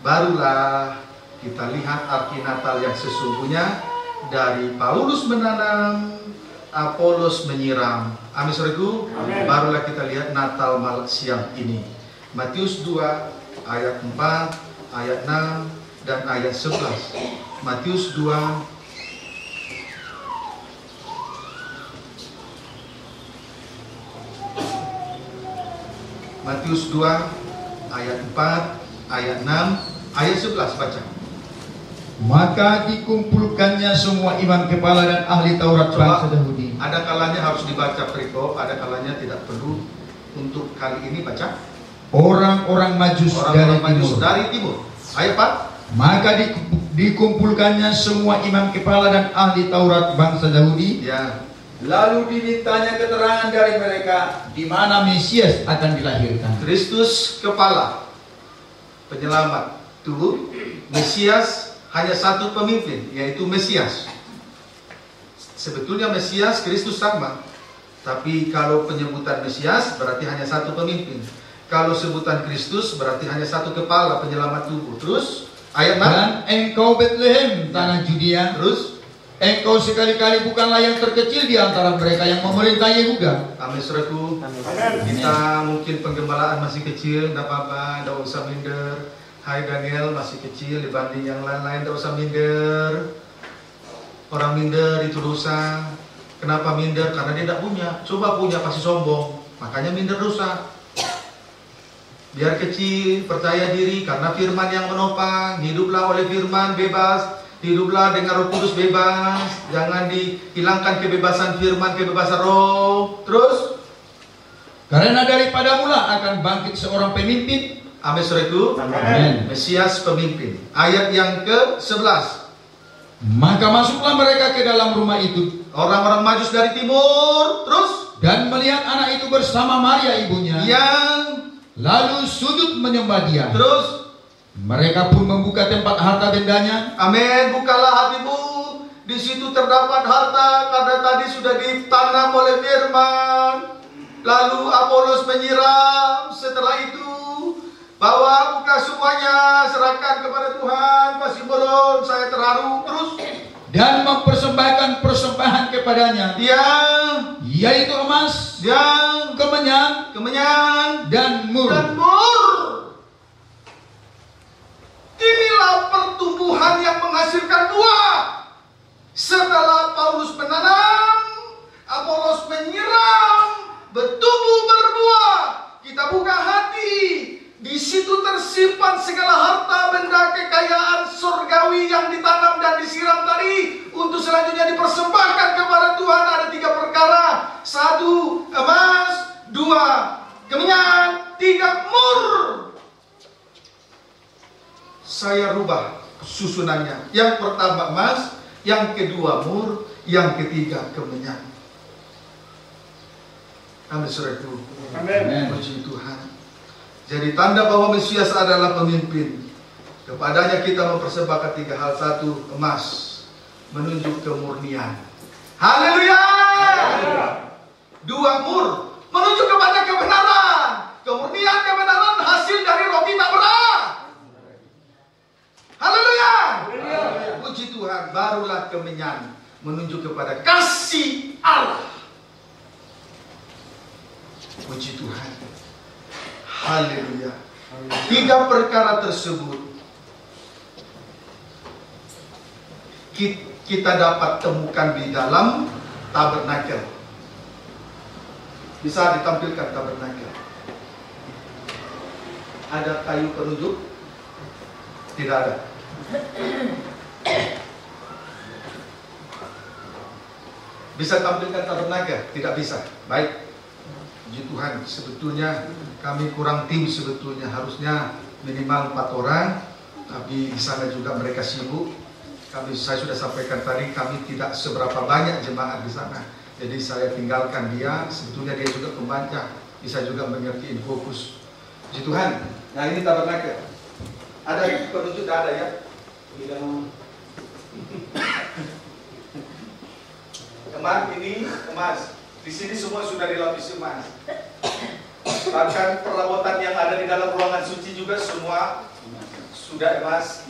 [SPEAKER 1] barulah kita lihat arti Natal yang sesungguhnya. Dari Paulus menanam, Apolos menyiram. Amin saudaraku. Barulah kita lihat Natal malam siang ini. Matius 2 ayat 4, ayat 6 dan ayat 11. Matius 2 ayat 4, ayat 6, ayat 11 baca.
[SPEAKER 2] Maka dikumpulkannya semua imam kepala dan ahli Taurat bangsa Yahudi.
[SPEAKER 1] Ada kalanya harus dibaca perikop, ada kalanya tidak perlu. Untuk kali ini baca
[SPEAKER 2] orang-orang Majus
[SPEAKER 1] dari timur. Ayat 4.
[SPEAKER 2] Maka dikumpulkannya semua imam kepala dan ahli Taurat bangsa Yahudi.
[SPEAKER 1] Ya.
[SPEAKER 2] Lalu dimintanya keterangan dari mereka di mana Mesias akan dilahirkan.
[SPEAKER 1] Kristus kepala, penyelamat tubuh. Mesias hanya satu pemimpin, yaitu Mesias. Sebetulnya Mesias Kristus sama, tapi kalau penyebutan Mesias berarti hanya satu pemimpin. Kalau sebutan Kristus berarti hanya satu kepala, penyelamat tubuh. Terus ayat 6.
[SPEAKER 2] Dan engkau Bethlehem tanah Judea,
[SPEAKER 1] terus
[SPEAKER 2] engkau sekali-kali bukanlah yang terkecil di antara mereka yang memerintah Yehuda.
[SPEAKER 1] Amin, saudaraku. Kita mungkin penggembalaan masih kecil, tidak apa-apa, tidak usah minder. Hai Daniel, masih kecil dibanding yang lain-lain, tidak usah minder. Orang minder itu dosa. Kenapa minder? Karena dia tidak punya. Coba punya pasti sombong. Makanya minder dosa. Biar kecil, percaya diri karena firman yang menopang. Hiduplah oleh firman, bebas. Hiduplah dengan Roh Kudus, bebas. Jangan dihilangkan kebebasan firman, kebebasan roh. Terus?
[SPEAKER 2] Karena daripadamu lah akan bangkit seorang pemimpin.
[SPEAKER 1] Amin, saudaraku.
[SPEAKER 2] Amin.
[SPEAKER 1] Mesias pemimpin. Ayat yang ke-11.
[SPEAKER 2] Maka masuklah mereka ke dalam rumah itu,
[SPEAKER 1] orang-orang Majus dari timur. Terus?
[SPEAKER 2] Dan melihat anak itu bersama Maria ibunya,
[SPEAKER 1] yang
[SPEAKER 2] lalu sujud menyembah dia.
[SPEAKER 1] Terus?
[SPEAKER 2] Mereka pun membuka tempat harta bendanya.
[SPEAKER 1] Amin. Bukalah hatimu. Di situ terdapat harta karena tadi sudah ditanam oleh firman. Lalu Apolos menyiram. Setelah itu bawa, buka semuanya, serahkan kepada Tuhan. Masih belum, saya terharu. Terus?
[SPEAKER 2] Dan mempersembahkan persembahan kepadanya, yaitu emas, kemenyan, dan mur. Inilah pertumbuhan yang menghasilkan buah. Setelah Paulus menanam, Apolos menyiram, bertumbuh berbuah. Kita buka hati. Di situ tersimpan segala harta benda kekayaan surgawi yang ditanam dan disiram tadi untuk selanjutnya dipersembahkan kepada Tuhan. Ada 3 perkara: 1 emas, 2 kemenyan, 3 mur. Saya rubah susunannya. Yang pertama emas, yang kedua mur, yang ketiga kemenyan. Amin, saudaraku. Amin. Puji Tuhan. Jadi tanda bahwa Mesias adalah pemimpin. Kepadanya kita mempersembahkan 3 hal. 1 emas, menunjuk kemurnian. Haleluya. 2 mur, menunjuk kepada kebenaran. Kemurnian kebenaran hasil dari roti tak berat. Haleluya. Puji Tuhan. Barulah kemenyan, menunjuk kepada kasih Allah. Puji Tuhan. Haleluya. 3 perkara tersebut kita dapat temukan di dalam tabernakel. Bisa ditampilkan tabernakel. Ada kayu penunjuk? Tidak ada. Bisa tampilkan tabernakel? Tidak bisa. Baik. Puji Tuhan, sebetulnya kami kurang tim sebetulnya, harusnya minimal 4 orang, tapi di sana juga mereka sibuk. Saya sudah sampaikan tadi, kami tidak seberapa banyak jemaat di sana, jadi saya tinggalkan dia. Sebetulnya dia juga pembaca, bisa juga mengerti fokus. Puji Tuhan. Nah, ini tabernakel. Ada penunjuk? Tidak ada ya? Emas ini emas. Di sini semua sudah dilapisi emas. Bahkan perabotan yang ada di dalam ruangan suci juga semua sudah emas.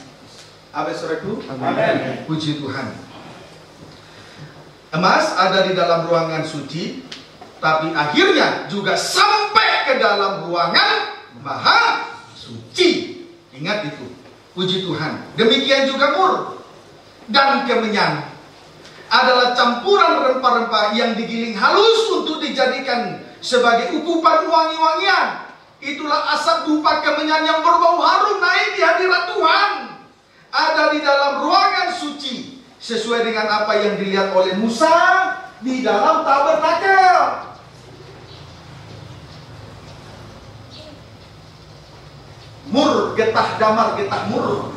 [SPEAKER 2] Amin, saudaraku. Amin. Puji Tuhan. Emas ada di dalam ruangan suci, tapi akhirnya juga sampai ke dalam ruangan maha suci. Ingat itu. Puji Tuhan. Demikian juga mur dan kemenyan adalah campuran rempah-rempah yang digiling halus untuk dijadikan sebagai ukupan wangi-wangian. Itulah asap dupa kemenyan yang berbau harum naik di hadirat Tuhan.
[SPEAKER 1] ada di dalam ruangan suci sesuai dengan apa yang dilihat oleh Musa di dalam tabernakel. Mur, getah damar, getah mur,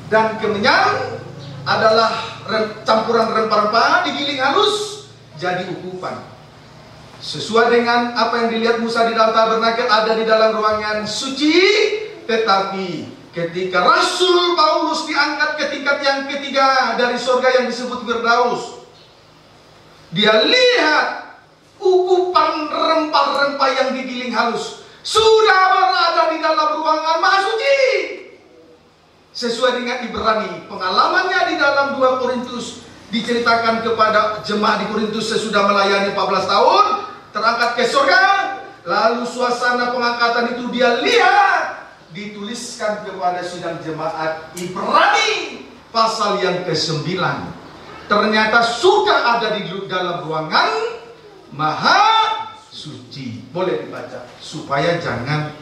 [SPEAKER 1] dan kemenyan adalah campuran rempah-rempah digiling halus jadi ukupan. Sesuai dengan apa yang dilihat Musa di dalam tabernakel ada di dalam ruangan suci. Tetapi ketika Rasul Paulus diangkat ke tingkat yang ketiga dari surga yang disebut Firdaus, dia lihat ukupan rempah-rempah yang digiling halus sudah berada di dalam ruangan maha suci. Sesuai dengan Ibrani, pengalamannya di dalam 2 Korintus diceritakan kepada jemaat di Korintus sesudah melayani 14 tahun, terangkat ke surga. Lalu suasana pengangkatan itu dia lihat, dituliskan kepada sidang jemaat Ibrani pasal yang ke-9. Ternyata sudah ada di dalam ruangan maha suci. Boleh dibaca supaya jangan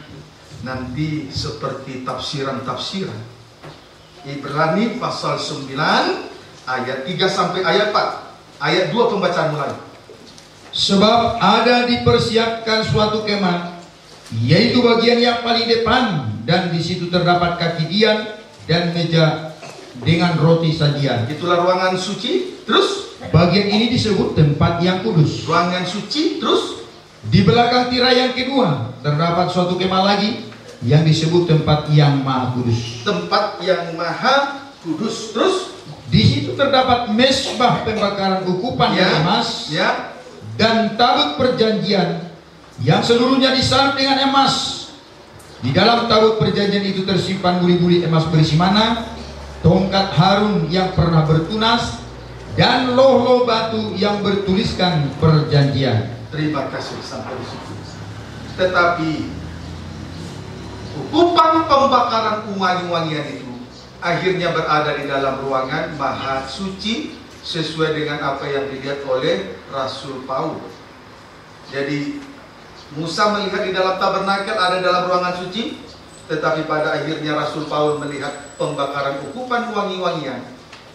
[SPEAKER 1] nanti seperti tafsiran-tafsiran. Ibrani pasal 9 ayat 3 sampai ayat 4. Ayat 2 pembacaan mulai.
[SPEAKER 2] Sebab ada dipersiapkan suatu kemah, yaitu bagian yang paling depan, dan di situ terdapat kaki dian dan meja dengan roti sajian.
[SPEAKER 1] Itulah ruangan suci. Terus
[SPEAKER 2] bagian ini disebut tempat yang kudus.
[SPEAKER 1] Ruangan suci. Terus
[SPEAKER 2] di belakang tirai yang kedua terdapat suatu kemah lagi yang disebut tempat yang maha kudus.
[SPEAKER 1] Tempat yang maha kudus. Terus
[SPEAKER 2] di situ terdapat mesbah pembakaran ukupan dari emas, dan tabut perjanjian yang seluruhnya disalib dengan emas. Di dalam tabut perjanjian itu tersimpan buli-buli emas berisi mana, tongkat Harun yang pernah bertunas, dan loh-loh batu yang bertuliskan perjanjian.
[SPEAKER 1] Terima kasih sampai di situ. Tetapi ukupan pembakaran wangi-wangian itu akhirnya berada di dalam ruangan maha suci sesuai dengan apa yang dilihat oleh Rasul Paulus. Jadi Musa melihat di dalam tabernakel ada dalam ruangan suci, tetapi pada akhirnya Rasul Paulus melihat pembakaran ukupan wangi-wangian,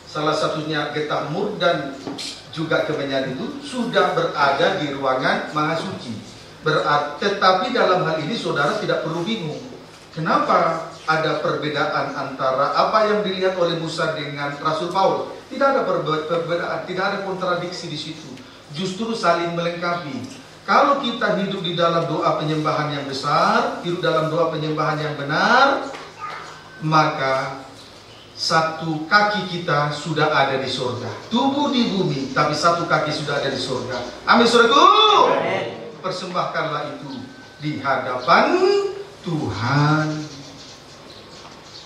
[SPEAKER 1] salah satunya getah mur dan juga kemenyan itu sudah berada di ruangan maha suci. Tetapi dalam hal ini saudara tidak perlu bingung. Kenapa ada perbedaan antara apa yang dilihat oleh Musa dengan Rasul Paulus? Tidak ada perbedaan, tidak ada kontradiksi di situ. Justru saling melengkapi. Kalau kita hidup di dalam doa penyembahan yang besar, hidup dalam doa penyembahan yang benar, maka satu kaki kita sudah ada di surga. Tubuh di bumi, tapi satu kaki sudah ada di surga. Amin, saudaraku. Persembahkanlah itu di hadapan Tuhan.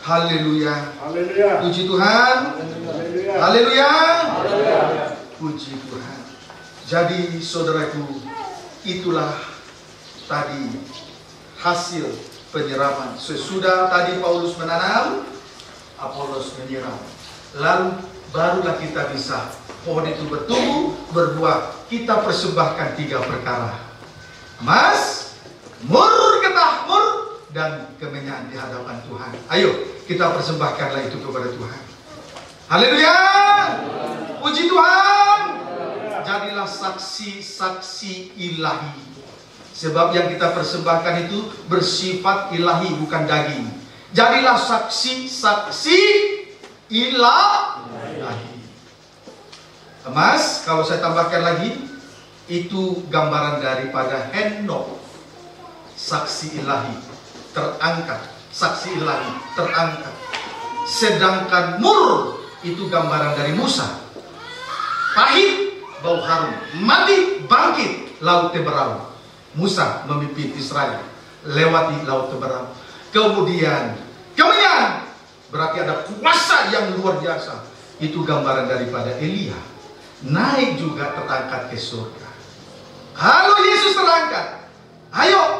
[SPEAKER 1] Haleluya.
[SPEAKER 3] Haleluya.
[SPEAKER 1] Puji Tuhan.
[SPEAKER 3] Haleluya.
[SPEAKER 1] Haleluya.
[SPEAKER 3] Haleluya.
[SPEAKER 1] Puji Tuhan. Jadi saudaraku, itulah tadi hasil penyiraman. Sesudah tadi Paulus menanam, Apolos menyiram. Lalu barulah kita bisa pohon itu bertumbuh, berbuah. Kita persembahkan 3 perkara: emas, mur, getah mur, dan kemenyan di hadapan Tuhan. Ayo kita persembahkanlah itu kepada Tuhan. Haleluya. Puji Tuhan. Jadilah saksi-saksi ilahi. Sebab yang kita persembahkan itu bersifat ilahi, bukan daging. Jadilah saksi-saksi ilahi. Emas, kalau saya tambahkan lagi, itu gambaran daripada Henok, saksi ilahi terangkat, saksi ilahi terangkat. Sedangkan mur itu gambaran dari Musa, pahit, bau harum, mati, bangkit, laut Teberau. Musa memimpin Israel lewati laut Teberau. Kemudian kemenyan berarti ada kuasa yang luar biasa. Itu gambaran daripada Elia, naik juga terangkat ke surga. Kalau Yesus terangkat, ayo